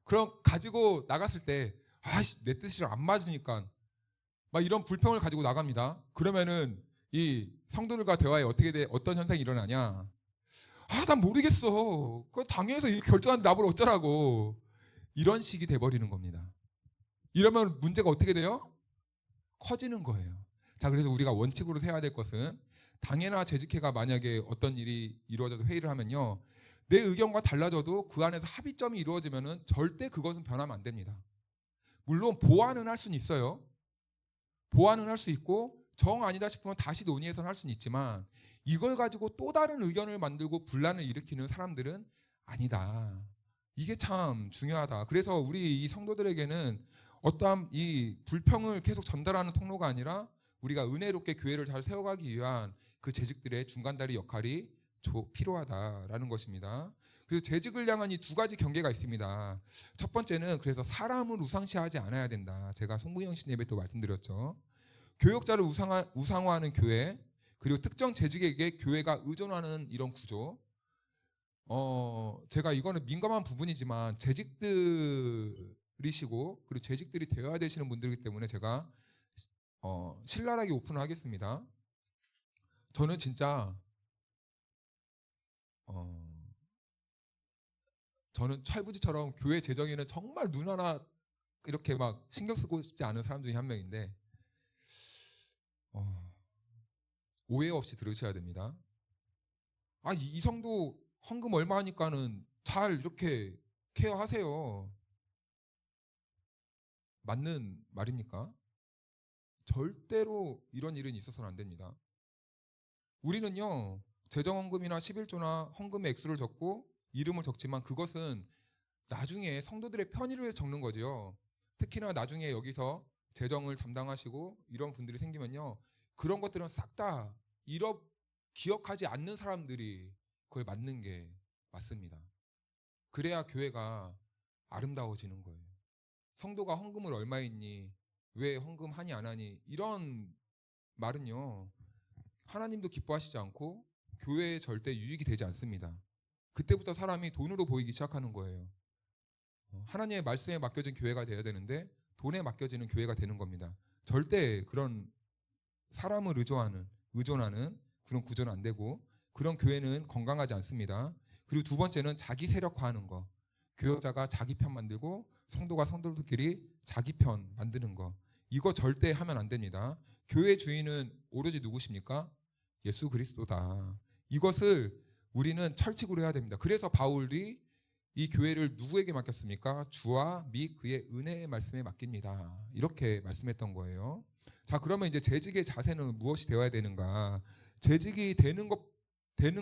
그럼 가지고 나갔을 때 내 뜻이랑 안 맞으니까 막 이런 불평을 가지고 나갑니다. 그러면은 이 성도들과 대화에 어떤 현상이 일어나냐? 난 모르겠어. 그 당회에서 이렇게 결정하는데 나보고 어쩌라고. 이런 식이 돼버리는 겁니다. 이러면 문제가 어떻게 돼요? 커지는 거예요. 자, 그래서 우리가 원칙으로 세워야 될 것은, 당회나 재직회가 만약에 어떤 일이 이루어져서 회의를 하면요, 내 의견과 달라져도 그 안에서 합의점이 이루어지면은 절대 그것은 변하면 안 됩니다. 물론 보완은 할 수는 있어요. 보완은 할 수 있고 정 아니다 싶으면 다시 논의해서는 할 수는 있지만 이걸 가지고 또 다른 의견을 만들고 분란을 일으키는 사람들은 아니다. 이게 참 중요하다. 그래서 우리 이 성도들에게는 어떠한 이 불평을 계속 전달하는 통로가 아니라 우리가 은혜롭게 교회를 잘 세워가기 위한 그 재직들의 중간다리 역할이 필요하다라는 것입니다. 그래서 재직을 향한 이 두 가지 경계가 있습니다. 첫 번째는 그래서 사람을 우상시하지 않아야 된다. 제가 송구영신 예배 또 말씀드렸죠. 교역자를 우상화하는 교회, 그리고 특정 재직에게 교회가 의존하는 이런 구조. 제가 이거는 민감한 부분이지만 재직들이시고 그리고 재직들이 되어야 되시는 분들이기 때문에 제가 신랄하게 오픈을 하겠습니다. 저는 진짜 저는 철부지처럼 교회 재정에는 정말 눈 하나 이렇게 막 신경 쓰고 싶지 않은 사람 중에 한 명인데 오해 없이 들으셔야 됩니다. 이 성도 헌금 얼마 하니까는 잘 이렇게 케어하세요. 맞는 말입니까? 절대로 이런 일은 있어서는 안 됩니다. 우리는요, 재정헌금이나 11조나 헌금의 액수를 적고 이름을 적지만 그것은 나중에 성도들의 편의를 위해서 적는 거지요. 특히나 나중에 여기서 재정을 담당하시고 이런 분들이 생기면요, 그런 것들은 싹 다 기억하지 않는 사람들이 그걸 맡는 게 맞습니다. 그래야 교회가 아름다워지는 거예요. 성도가 헌금을 얼마 했니? 왜 헌금 하니 안 하니? 이런 말은요, 하나님도 기뻐하시지 않고 교회에 절대 유익이 되지 않습니다. 그때부터 사람이 돈으로 보이기 시작하는 거예요. 하나님의 말씀에 맡겨진 교회가 되어야 되는데 돈에 맡겨지는 교회가 되는 겁니다. 절대 그런 사람을 의존하는 그런 구조는 안 되고 그런 교회는 건강하지 않습니다. 그리고 두 번째는 자기 세력화하는 거. 교역자가 자기 편 만들고 성도가 성도들끼리 자기 편 만드는 거. 이거 절대 하면 안 됩니다. 교회 주인은 오로지 누구십니까? 예수 그리스도다. 이것을 우리는 철칙으로 해야 됩니다. 그래서 바울이 이 교회를 누구에게 맡겼습니까? 주와 및 그의 은혜의 말씀에 맡깁니다. 이렇게 말씀했던 거예요. 자, 그러면 이제 재직의 자세는 무엇이 되어야 되는가? 재직이 되는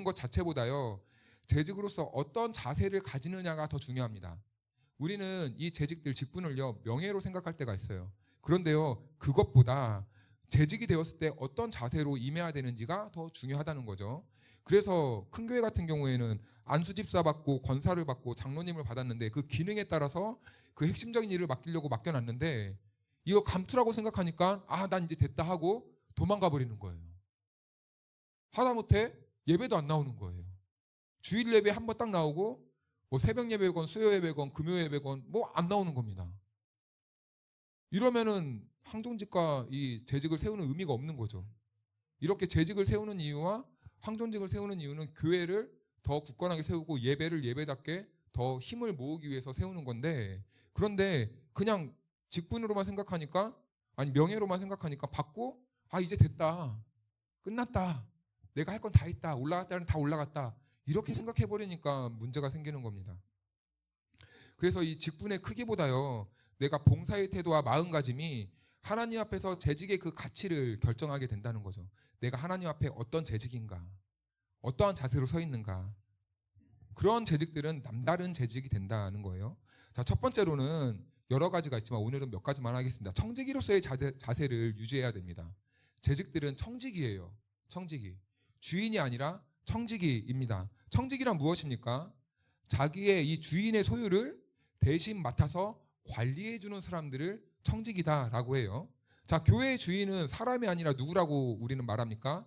것 자체보다요, 재직으로서 어떤 자세를 가지느냐가 더 중요합니다. 우리는 이 재직들 직분을요, 명예로 생각할 때가 있어요. 그런데요, 그것보다 재직이 되었을 때 어떤 자세로 임해야 되는지가 더 중요하다는 거죠. 그래서 큰 교회 같은 경우에는 안수집사 받고 권사를 받고 장로님을 받았는데 그 기능에 따라서 그 핵심적인 일을 맡기려고 맡겨놨는데 이거 감투라고 생각하니까 난 이제 됐다 하고 도망가 버리는 거예요. 하다못해 예배도 안 나오는 거예요. 주일 예배 한 번 딱 나오고 뭐 새벽 예배건 수요 예배건 금요 예배건 뭐 안 나오는 겁니다. 이러면은 항존직과 이 재직을 세우는 의미가 없는 거죠. 이렇게 재직을 세우는 이유와 항존직을 세우는 이유는 교회를 더 굳건하게 세우고 예배를 예배답게 더 힘을 모으기 위해서 세우는 건데, 그런데 그냥 직분으로만 생각하니까, 아니 명예로만 생각하니까 받고 이제 됐다, 끝났다, 내가 할 건 다 했다, 올라갔다는 다 올라갔다, 이렇게 생각해 버리니까 문제가 생기는 겁니다. 그래서 이 직분의 크기보다요, 내가 봉사의 태도와 마음가짐이 하나님 앞에서 재직의 그 가치를 결정하게 된다는 거죠. 내가 하나님 앞에 어떤 재직인가, 어떠한 자세로 서 있는가. 그런 재직들은 남다른 재직이 된다는 거예요. 자, 첫 번째로는 여러 가지가 있지만 오늘은 몇 가지만 하겠습니다. 청지기로서의 자세를 유지해야 됩니다. 재직들은 청지기예요. 청지기. 주인이 아니라 청지기입니다. 청지기란 무엇입니까? 자기의 이 주인의 소유를 대신 맡아서 관리해주는 사람들을 청지기다라고 해요. 자, 교회의 주인은 사람이 아니라 누구라고 우리는 말합니까?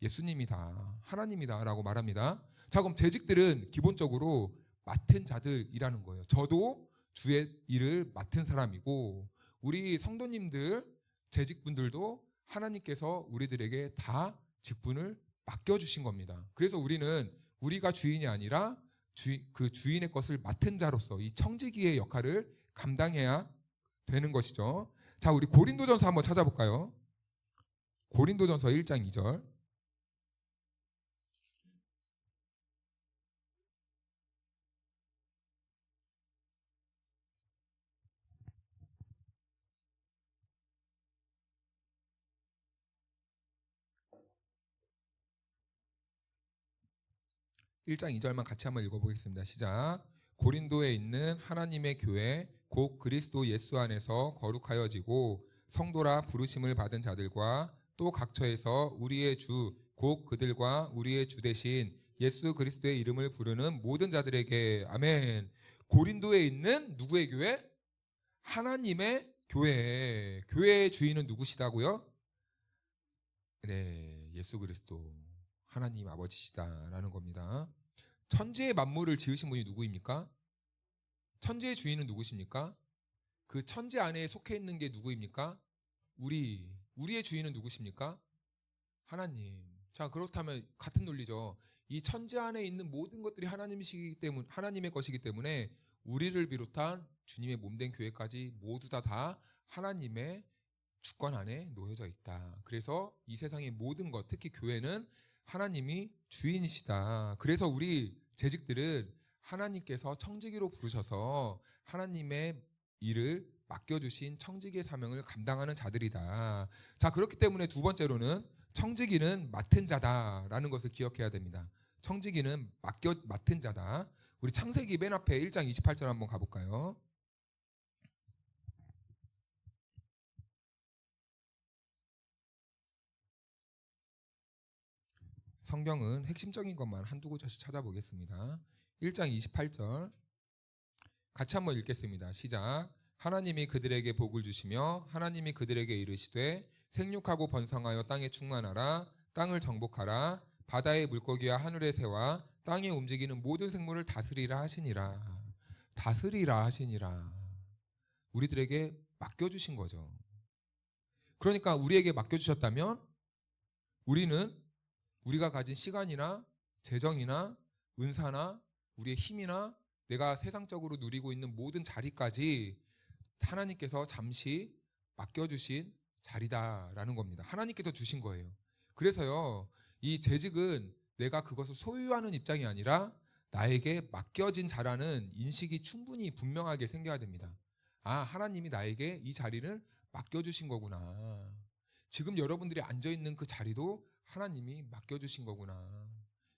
예수님이다, 하나님이다 라고 말합니다. 자, 그럼 재직들은 기본적으로 맡은 자들이라는 거예요. 저도 주의 일을 맡은 사람이고 우리 성도님들, 재직분들도 하나님께서 우리들에게 다 직분을 맡겨주신 겁니다. 그래서 우리는 우리가 주인이 아니라 그 주인의 것을 맡은 자로서 이 청지기의 역할을 감당해야 되는 것이죠. 자, 우리 고린도전서 한번 찾아볼까요? 고린도전서 1장 2절. (1장 2절만) 같이 한번 읽어보겠습니다. 시작. 고린도에 있는 하나님의 교회 곧 그리스도 예수 안에서 거룩하여지고 성도라 부르심을 받은 자들과 또 각처에서 우리의 주 곧 그들과 우리의 주 대신 예수 그리스도의 이름을 부르는 모든 자들에게 아멘. 고린도에 있는 누구의 교회? 하나님의 교회. 교회의 주인은 누구시다고요? 네, 예수 그리스도 하나님 아버지시다라는 겁니다. 천지의 만물을 지으신 분이 누구입니까? 천지의 주인은 누구십니까? 그 천지 안에 속해 있는 게 누구입니까? 우리의 주인은 누구십니까? 하나님. 자, 그렇다면 같은 논리죠. 이 천지 안에 있는 모든 것들이 하나님의 것이기 때문에 우리를 비롯한 주님의 몸된 교회까지 모두 다 하나님의 주권 안에 놓여져 있다. 그래서 이 세상의 모든 것, 특히 교회는 하나님이 주인이시다. 그래서 우리 재직들은 하나님께서 청지기로 부르셔서 하나님의 일을 맡겨주신 청지기의 사명을 감당하는 자들이다. 자, 그렇기 때문에 두 번째로는 청지기는 맡은 자다라는 것을 기억해야 됩니다. 청지기는 맡은 자다. 우리 창세기 맨 앞에 1장 28절 한번 가볼까요? 성경은 핵심적인 것만 한두 구절씩 찾아보겠습니다. 1장 28절 같이 한번 읽겠습니다. 시작. 하나님이 그들에게 복을 주시며 하나님이 그들에게 이르시되 생육하고 번성하여 땅에 충만하라. 땅을 정복하라. 바다의 물고기와 하늘의 새와 땅에 움직이는 모든 생물을 다스리라 하시니라. 다스리라 하시니라. 우리들에게 맡겨주신 거죠. 그러니까 우리에게 맡겨주셨다면 우리는 우리가 가진 시간이나 재정이나 은사나 우리의 힘이나 내가 세상적으로 누리고 있는 모든 자리까지 하나님께서 잠시 맡겨주신 자리다라는 겁니다. 하나님께서 주신 거예요. 그래서요, 이 재직은 내가 그것을 소유하는 입장이 아니라 나에게 맡겨진 자라는 인식이 충분히 분명하게 생겨야 됩니다. 아, 하나님이 나에게 이 자리를 맡겨주신 거구나. 지금 여러분들이 앉아있는 그 자리도 하나님이 맡겨주신 거구나.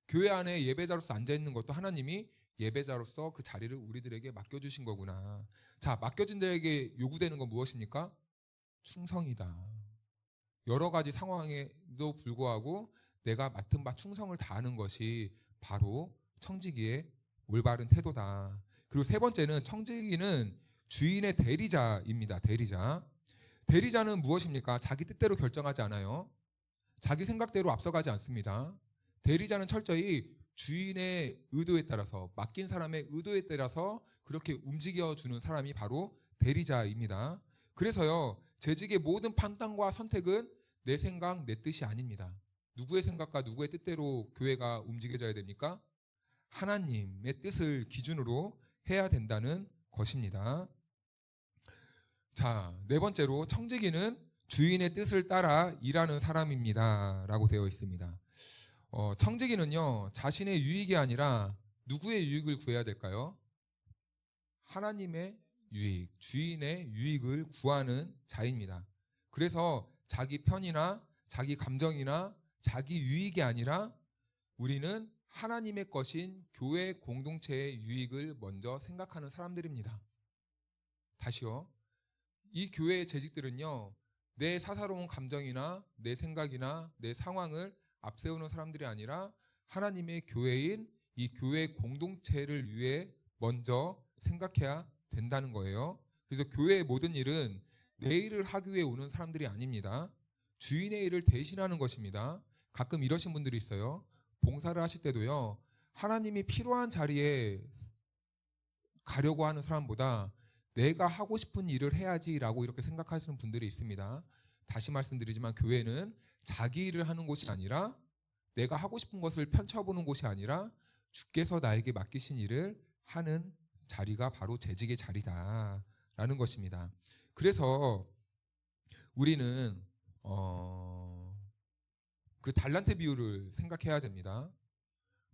교회 안에 예배자로서 앉아있는 것도 하나님이 예배자로서 그 자리를 우리들에게 맡겨주신 거구나. 자, 맡겨진 자에게 요구되는 건 무엇입니까? 충성이다. 여러 가지 상황에도 불구하고 내가 맡은 바 충성을 다하는 것이 바로 청지기의 올바른 태도다. 그리고 세 번째는 청지기는 주인의 대리자입니다. 대리자. 대리자는 무엇입니까? 자기 뜻대로 결정하지 않아요. 자기 생각대로 앞서가지 않습니다. 대리자는 철저히 주인의 의도에 따라서, 맡긴 사람의 의도에 따라서 그렇게 움직여주는 사람이 바로 대리자입니다. 그래서요, 재직의 모든 판단과 선택은 내 생각, 내 뜻이 아닙니다. 누구의 생각과 누구의 뜻대로 교회가 움직여져야 됩니까? 하나님의 뜻을 기준으로 해야 된다는 것입니다. 자, 네 번째로 청지기는 주인의 뜻을 따라 일하는 사람입니다 라고 되어 있습니다. 청지기는요, 자신의 유익이 아니라 누구의 유익을 구해야 될까요? 하나님의 유익, 주인의 유익을 구하는 자입니다. 그래서 자기 편이나 자기 감정이나 자기 유익이 아니라 우리는 하나님의 것인 교회 공동체의 유익을 먼저 생각하는 사람들입니다. 다시요. 이 교회의 재직들은요, 내 사사로운 감정이나 내 생각이나 내 상황을 앞세우는 사람들이 아니라 하나님의 교회인 이 교회 공동체를 위해 먼저 생각해야 된다는 거예요. 그래서 교회의 모든 일은 내 일을 하기 위해 오는 사람들이 아닙니다. 주인의 일을 대신하는 것입니다. 가끔 이러신 분들이 있어요. 봉사를 하실 때도요, 하나님이 필요한 자리에 가려고 하는 사람보다 내가 하고 싶은 일을 해야지라고 이렇게 생각하시는 분들이 있습니다. 다시 말씀드리지만 교회는 자기 일을 하는 곳이 아니라 내가 하고 싶은 것을 펼쳐보는 곳이 아니라 주께서 나에게 맡기신 일을 하는 자리가 바로 재직의 자리다라는 것입니다. 그래서 우리는 그 달란트 비율을 생각해야 됩니다.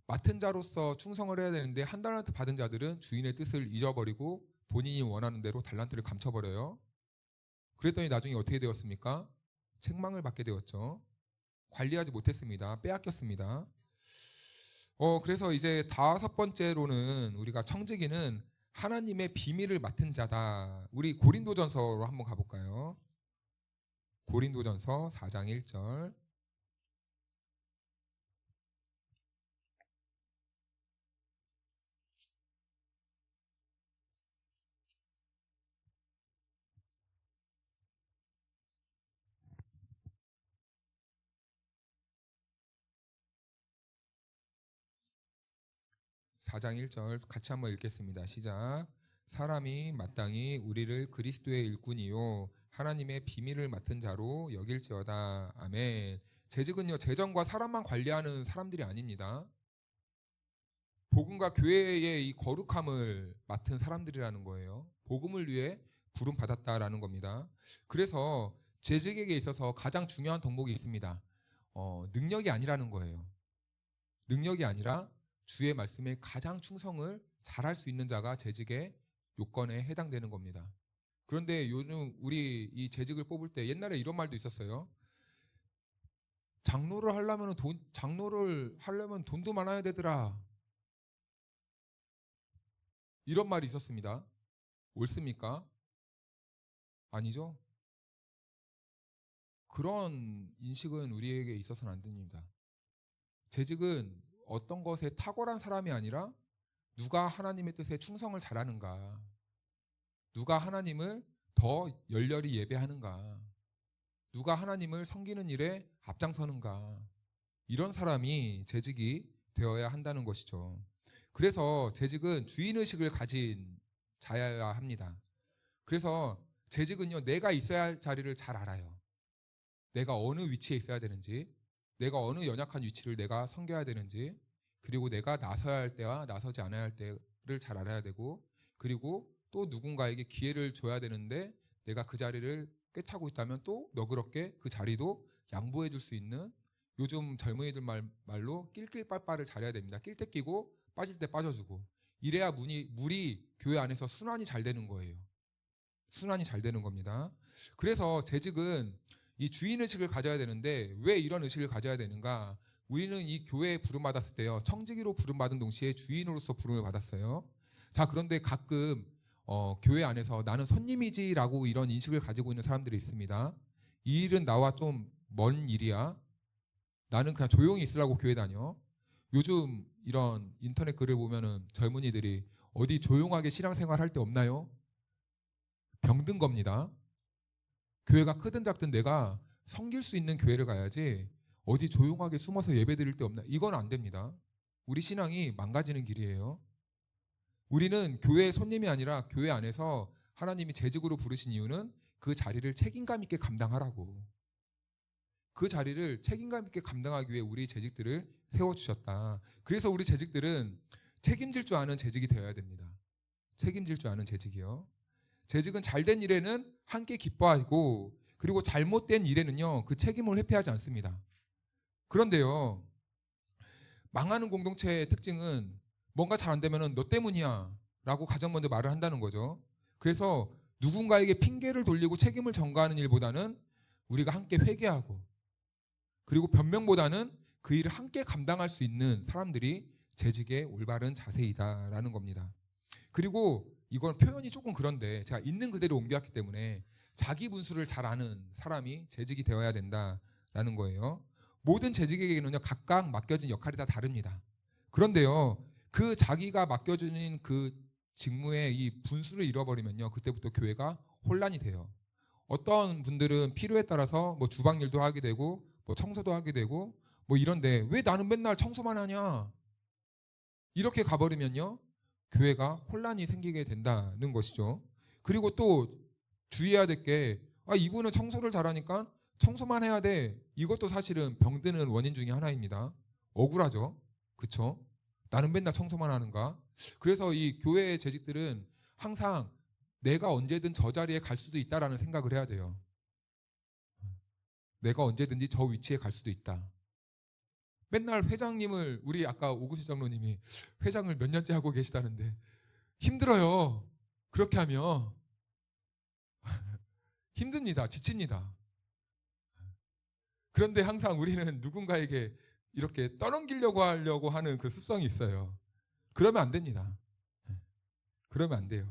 맡은 자로서 충성을 해야 되는데 한 달란트 받은 자들은 주인의 뜻을 잊어버리고 본인이 원하는 대로 달란트를 감춰버려요. 그랬더니 나중에 어떻게 되었습니까? 책망을 받게 되었죠. 관리하지 못했습니다. 빼앗겼습니다. 그래서 이제 다섯 번째로는 우리가 청지기는 하나님의 비밀을 맡은 자다. 우리 고린도전서로 한번 가볼까요? 고린도전서 4장 1절. 사장 1절 같이 한번 읽겠습니다. 시작. 사람이 마땅히 우리를 그리스도의 일꾼이요 하나님의 비밀을 맡은 자로 여길지어다. 아멘. 재직은요, 재정과 사람만 관리하는 사람들이 아닙니다. 복음과 교회의 이 거룩함을 맡은 사람들이라는 거예요. 복음을 위해 부름 받았다라는 겁니다. 그래서 재직에게 있어서 가장 중요한 덕목이 있습니다. 능력이 아니라는 거예요. 능력이 아니라 주의 말씀에 가장 충성을 잘할 수 있는 자가 재직의 요건에 해당되는 겁니다. 그런데 요즘 우리 이 재직을 뽑을 때 옛날에 이런 말도 있었어요. 장로를 하려면 돈도 많아야 되더라. 이런 말이 있었습니다. 옳습니까? 아니죠? 그런 인식은 우리에게 있어서는 안 됩니다. 재직은 어떤 것에 탁월한 사람이 아니라 누가 하나님의 뜻에 충성을 잘하는가, 누가 하나님을 더 열렬히 예배하는가, 누가 하나님을 섬기는 일에 앞장서는가, 이런 사람이 재직이 되어야 한다는 것이죠. 그래서 재직은 주인의식을 가진 자여야 합니다. 그래서 재직은요, 내가 있어야 할 자리를 잘 알아요. 내가 어느 위치에 있어야 되는지, 내가 어느 연약한 위치를 내가 섬겨야 되는지, 그리고 내가 나서야 할 때와 나서지 않아야 할 때를 잘 알아야 되고, 그리고 또 누군가에게 기회를 줘야 되는데 내가 그 자리를 꿰차고 있다면 또 너그럽게 그 자리도 양보해 줄 수 있는, 요즘 젊은이들 말로 낄낄빨빨을 잘해야 됩니다. 낄 때 끼고 빠질 때 빠져주고, 이래야 물이 교회 안에서 순환이 잘 되는 거예요. 순환이 잘 되는 겁니다. 그래서 재직은 이 주인의식을 가져야 되는데, 왜 이런 의식을 가져야 되는가? 우리는 이 교회에 부름받았을 때요, 청지기로 부름받은 동시에 주인으로서 부름을 받았어요. 자, 그런데 가끔 교회 안에서 나는 손님이지라고 이런 인식을 가지고 있는 사람들이 있습니다. 이 일은 나와 좀 먼 일이야. 나는 그냥 조용히 있으라고 교회 다녀. 요즘 이런 인터넷 글을 보면은 젊은이들이 어디 조용하게 신앙생활 할 데 없나요? 병든 겁니다. 교회가 크든 작든 내가 섬길 수 있는 교회를 가야지 어디 조용하게 숨어서 예배 드릴 데 없나? 이건 안 됩니다. 우리 신앙이 망가지는 길이에요. 우리는 교회의 손님이 아니라 교회 안에서 하나님이 재직으로 부르신 이유는 그 자리를 책임감 있게 감당하라고. 그 자리를 책임감 있게 감당하기 위해 우리 재직들을 세워주셨다. 그래서 우리 재직들은 책임질 줄 아는 재직이 되어야 됩니다. 책임질 줄 아는 재직이요. 재직은 잘된 일에는 함께 기뻐하고, 그리고 잘못된 일에는요, 그 책임을 회피하지 않습니다. 그런데요, 망하는 공동체의 특징은 뭔가 잘 안 되면 너 때문이야 라고 가장 먼저 말을 한다는 거죠. 그래서 누군가에게 핑계를 돌리고 책임을 전가하는 일보다는 우리가 함께 회개하고, 그리고 변명보다는 그 일을 함께 감당할 수 있는 사람들이 재직의 올바른 자세이다라는 겁니다. 그리고 이건 표현이 조금 그런데 제가 있는 그대로 옮겨왔기 때문에 자기 분수를 잘 아는 사람이 재직이 되어야 된다라는 거예요. 모든 재직에게는요, 각각 맡겨진 역할이 다 다릅니다. 그런데요, 그 자기가 맡겨진 그 직무의 이 분수를 잃어버리면요, 그때부터 교회가 혼란이 돼요. 어떤 분들은 필요에 따라서 뭐 주방 일도 하게 되고 뭐 청소도 하게 되고 뭐 이런데, 왜 나는 맨날 청소만 하냐, 이렇게 가버리면요, 교회가 혼란이 생기게 된다는 것이죠. 그리고 또 주의해야 될 게, 이분은 청소를 잘하니까 청소만 해야 돼, 이것도 사실은 병드는 원인 중에 하나입니다. 억울하죠, 그렇죠? 나는 맨날 청소만 하는가? 그래서 이 교회의 재직들은 항상 내가 언제든 저 자리에 갈 수도 있다라는 생각을 해야 돼요. 내가 언제든지 저 위치에 갈 수도 있다. 맨날 회장님을, 우리 아까 오구시 장로님이 회장을 몇 년째 하고 계시다는데 힘들어요. 그렇게 하면 힘듭니다. 지칩니다. 그런데 항상 우리는 누군가에게 이렇게 떠넘기려고 하려고 하는 그 습성이 있어요. 그러면 안 됩니다. 그러면 안 돼요.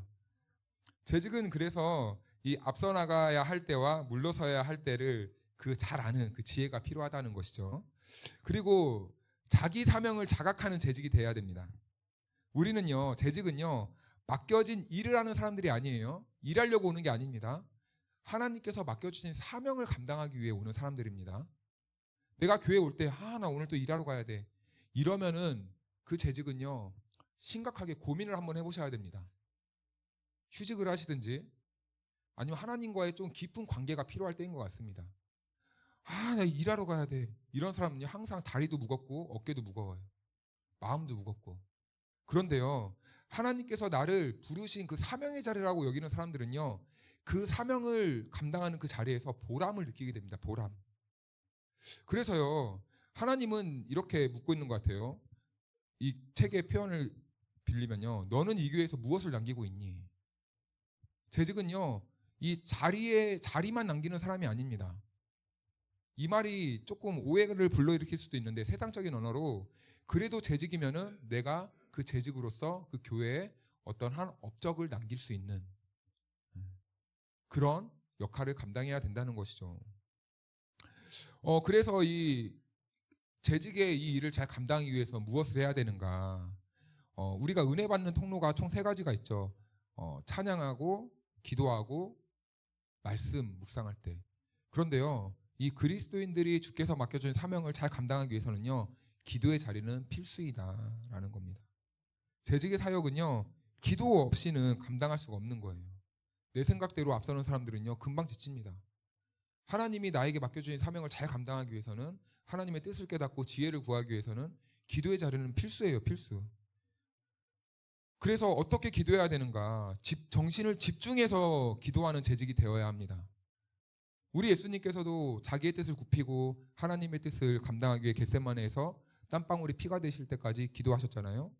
재직은 그래서 이 앞서 나가야 할 때와 물러서야 할 때를 그 잘 아는 그 지혜가 필요하다는 것이죠. 그리고 자기 사명을 자각하는 재직이 돼야 됩니다. 우리는요, 재직은요, 맡겨진 일을 하는 사람들이 아니에요. 일하려고 오는 게 아닙니다. 하나님께서 맡겨주신 사명을 감당하기 위해 오는 사람들입니다. 내가 교회 올 때, 나 오늘 또 일하러 가야 돼. 이러면은 그 재직은요, 심각하게 고민을 한번 해보셔야 됩니다. 휴직을 하시든지 아니면 하나님과의 좀 깊은 관계가 필요할 때인 것 같습니다. 나 일하러 가야 돼. 이런 사람은요, 항상 다리도 무겁고 어깨도 무거워요. 마음도 무겁고. 그런데요, 하나님께서 나를 부르신 그 사명의 자리라고 여기는 사람들은요, 그 사명을 감당하는 그 자리에서 보람을 느끼게 됩니다. 보람. 그래서요, 하나님은 이렇게 묻고 있는 것 같아요. 이 책의 표현을 빌리면요, 너는 이 교회에서 무엇을 남기고 있니? 재직은요, 이 자리만 남기는 사람이 아닙니다. 이 말이 조금 오해를 불러일으킬 수도 있는데, 세상적인 언어로 그래도 재직이면은 내가 그 재직으로서 그 교회에 어떤 한 업적을 남길 수 있는 그런 역할을 감당해야 된다는 것이죠. 그래서 이 재직의 이 일을 잘 감당하기 위해서 무엇을 해야 되는가? 우리가 은혜 받는 통로가 총 3가지가 있죠. 찬양하고 기도하고 말씀 묵상할 때. 그런데요, 이 그리스도인들이 주께서 맡겨준 사명을 잘 감당하기 위해서는요, 기도의 자리는 필수이다라는 겁니다. 재직의 사역은요, 기도 없이는 감당할 수가 없는 거예요. 내 생각대로 앞서는 사람들은요, 금방 지칩니다. 하나님이 나에게 맡겨주신 사명을 잘 감당하기 위해서는, 하나님의 뜻을 깨닫고 지혜를 구하기 위해서는 기도의 자리는 필수예요. 필수. 그래서 어떻게 기도해야 되는가? 정신을 집중해서 기도하는 재직이 되어야 합니다. 우리 예수님께서도 자기의 뜻을 굽히고 하나님의 뜻을 감당하기 위해 겟세마네에서 땀방울이 피가 되실 때까지 기도하셨잖아요.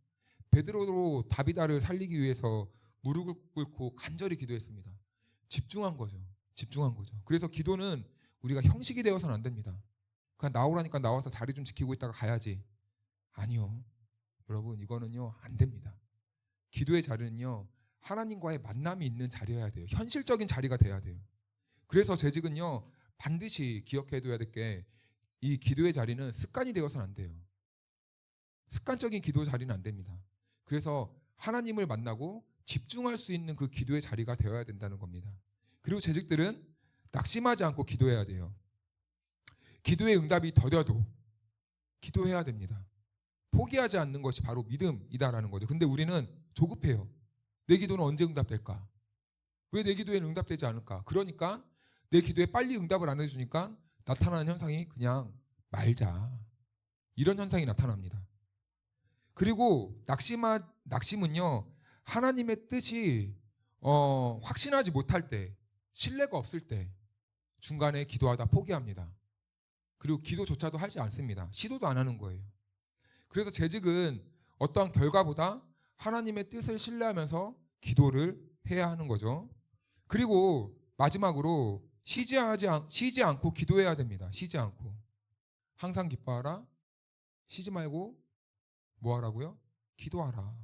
베드로로 다비다를 살리기 위해서 무릎을 꿇고 간절히 기도했습니다. 집중한 거죠. 집중한 거죠. 그래서 기도는 우리가 형식이 되어서는 안 됩니다. 그냥 나오라니까 나와서 자리 좀 지키고 있다가 가야지. 아니요. 여러분, 이거는요, 안 됩니다. 기도의 자리는요, 하나님과의 만남이 있는 자리여야 돼요. 현실적인 자리가 돼야 돼요. 그래서 재직은요, 반드시 기억해둬야 될 게, 이 기도의 자리는 습관이 되어서는 안 돼요. 습관적인 기도 자리는 안 됩니다. 그래서 하나님을 만나고 집중할 수 있는 그 기도의 자리가 되어야 된다는 겁니다. 그리고 재직들은 낙심하지 않고 기도해야 돼요. 기도의 응답이 더뎌도 기도해야 됩니다. 포기하지 않는 것이 바로 믿음이다라는 거죠. 근데 우리는 조급해요. 내 기도는 언제 응답될까? 왜 내 기도에는 응답되지 않을까? 그러니까 내 기도에 빨리 응답을 안 해주니까 나타나는 현상이 그냥 말자. 이런 현상이 나타납니다. 그리고 낙심은요, 하나님의 뜻이 확신하지 못할 때, 신뢰가 없을 때 중간에 기도하다 포기합니다. 그리고 기도조차도 하지 않습니다. 시도도 안 하는 거예요. 그래서 재직은 어떠한 결과보다 하나님의 뜻을 신뢰하면서 기도를 해야 하는 거죠. 그리고 마지막으로 쉬지 않고 기도해야 됩니다. 쉬지 않고. 항상 기뻐하라. 쉬지 말고 뭐 하라고요? 기도하라.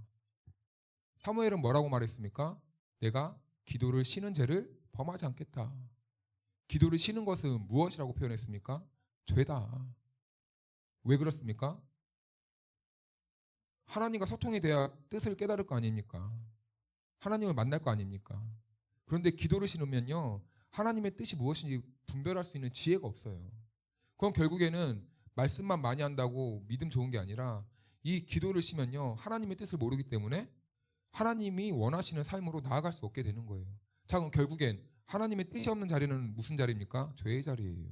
사무엘은 뭐라고 말했습니까? 내가 기도를 쉬는 죄를 범하지 않겠다. 기도를 쉬는 것은 무엇이라고 표현했습니까? 죄다. 왜 그렇습니까? 하나님과 소통이 돼야 뜻을 깨달을 거 아닙니까? 하나님을 만날 거 아닙니까? 그런데 기도를 쉬면요, 하나님의 뜻이 무엇인지 분별할 수 있는 지혜가 없어요. 그럼 결국에는 말씀만 많이 한다고 믿음 좋은 게 아니라, 이 기도를 쉬면요, 하나님의 뜻을 모르기 때문에 하나님이 원하시는 삶으로 나아갈 수 없게 되는 거예요. 자, 그럼 결국엔 하나님의 뜻이 없는 자리는 무슨 자리입니까? 죄의 자리예요.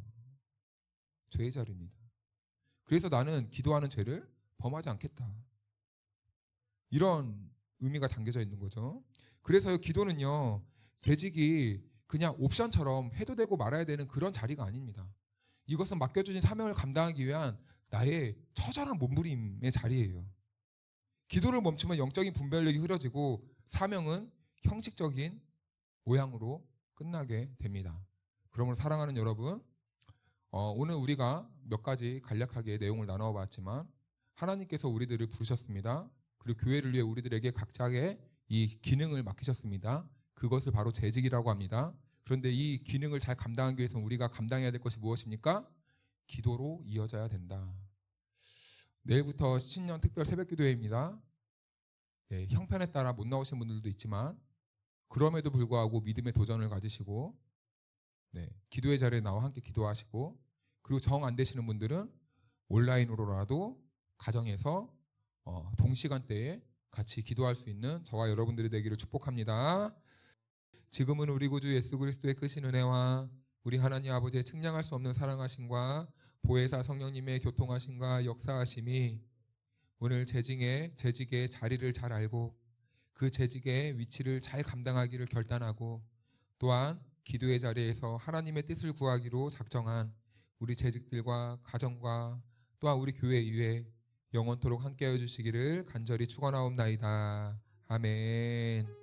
죄의 자리입니다. 그래서 나는 기도하는 죄를 범하지 않겠다. 이런 의미가 담겨져 있는 거죠. 그래서 기도는요, 재직이 그냥 옵션처럼 해도 되고 말아야 되는 그런 자리가 아닙니다. 이것은 맡겨주신 사명을 감당하기 위한 나의 처절한 몸부림의 자리예요. 기도를 멈추면 영적인 분별력이 흐려지고 사명은 형식적인 모양으로 끝나게 됩니다. 그러므로 사랑하는 여러분, 오늘 우리가 몇 가지 간략하게 내용을 나누어 봤지만 하나님께서 우리들을 부르셨습니다. 그리고 교회를 위해 우리들에게 각자의 이 기능을 맡기셨습니다. 그것을 바로 재직이라고 합니다. 그런데 이 기능을 잘 감당하기 위해서 우리가 감당해야 될 것이 무엇입니까? 기도로 이어져야 된다. 내일부터 신년 특별 새벽기도회입니다. 네, 형편에 따라 못 나오신 분들도 있지만 그럼에도 불구하고 믿음의 도전을 가지시고 네, 기도의 자리에 나와 함께 기도하시고 그리고 정 안 되시는 분들은 온라인으로라도 가정에서 동시간대에 같이 기도할 수 있는 저와 여러분들이 되기를 축복합니다. 지금은 우리 구주 예수 그리스도의 크신 은혜와 우리 하나님 아버지의 측량할 수 없는 사랑하심과 보혜사 성령님의 교통하심과 역사하심이 오늘 재직의 자리를 잘 알고 그 재직의 위치를 잘 감당하기를 결단하고 또한 기도의 자리에서 하나님의 뜻을 구하기로 작정한 우리 재직들과 가정과 또한 우리 교회 이외에 영원토록 함께하여 주시기를 간절히 축원하옵나이다. 아멘.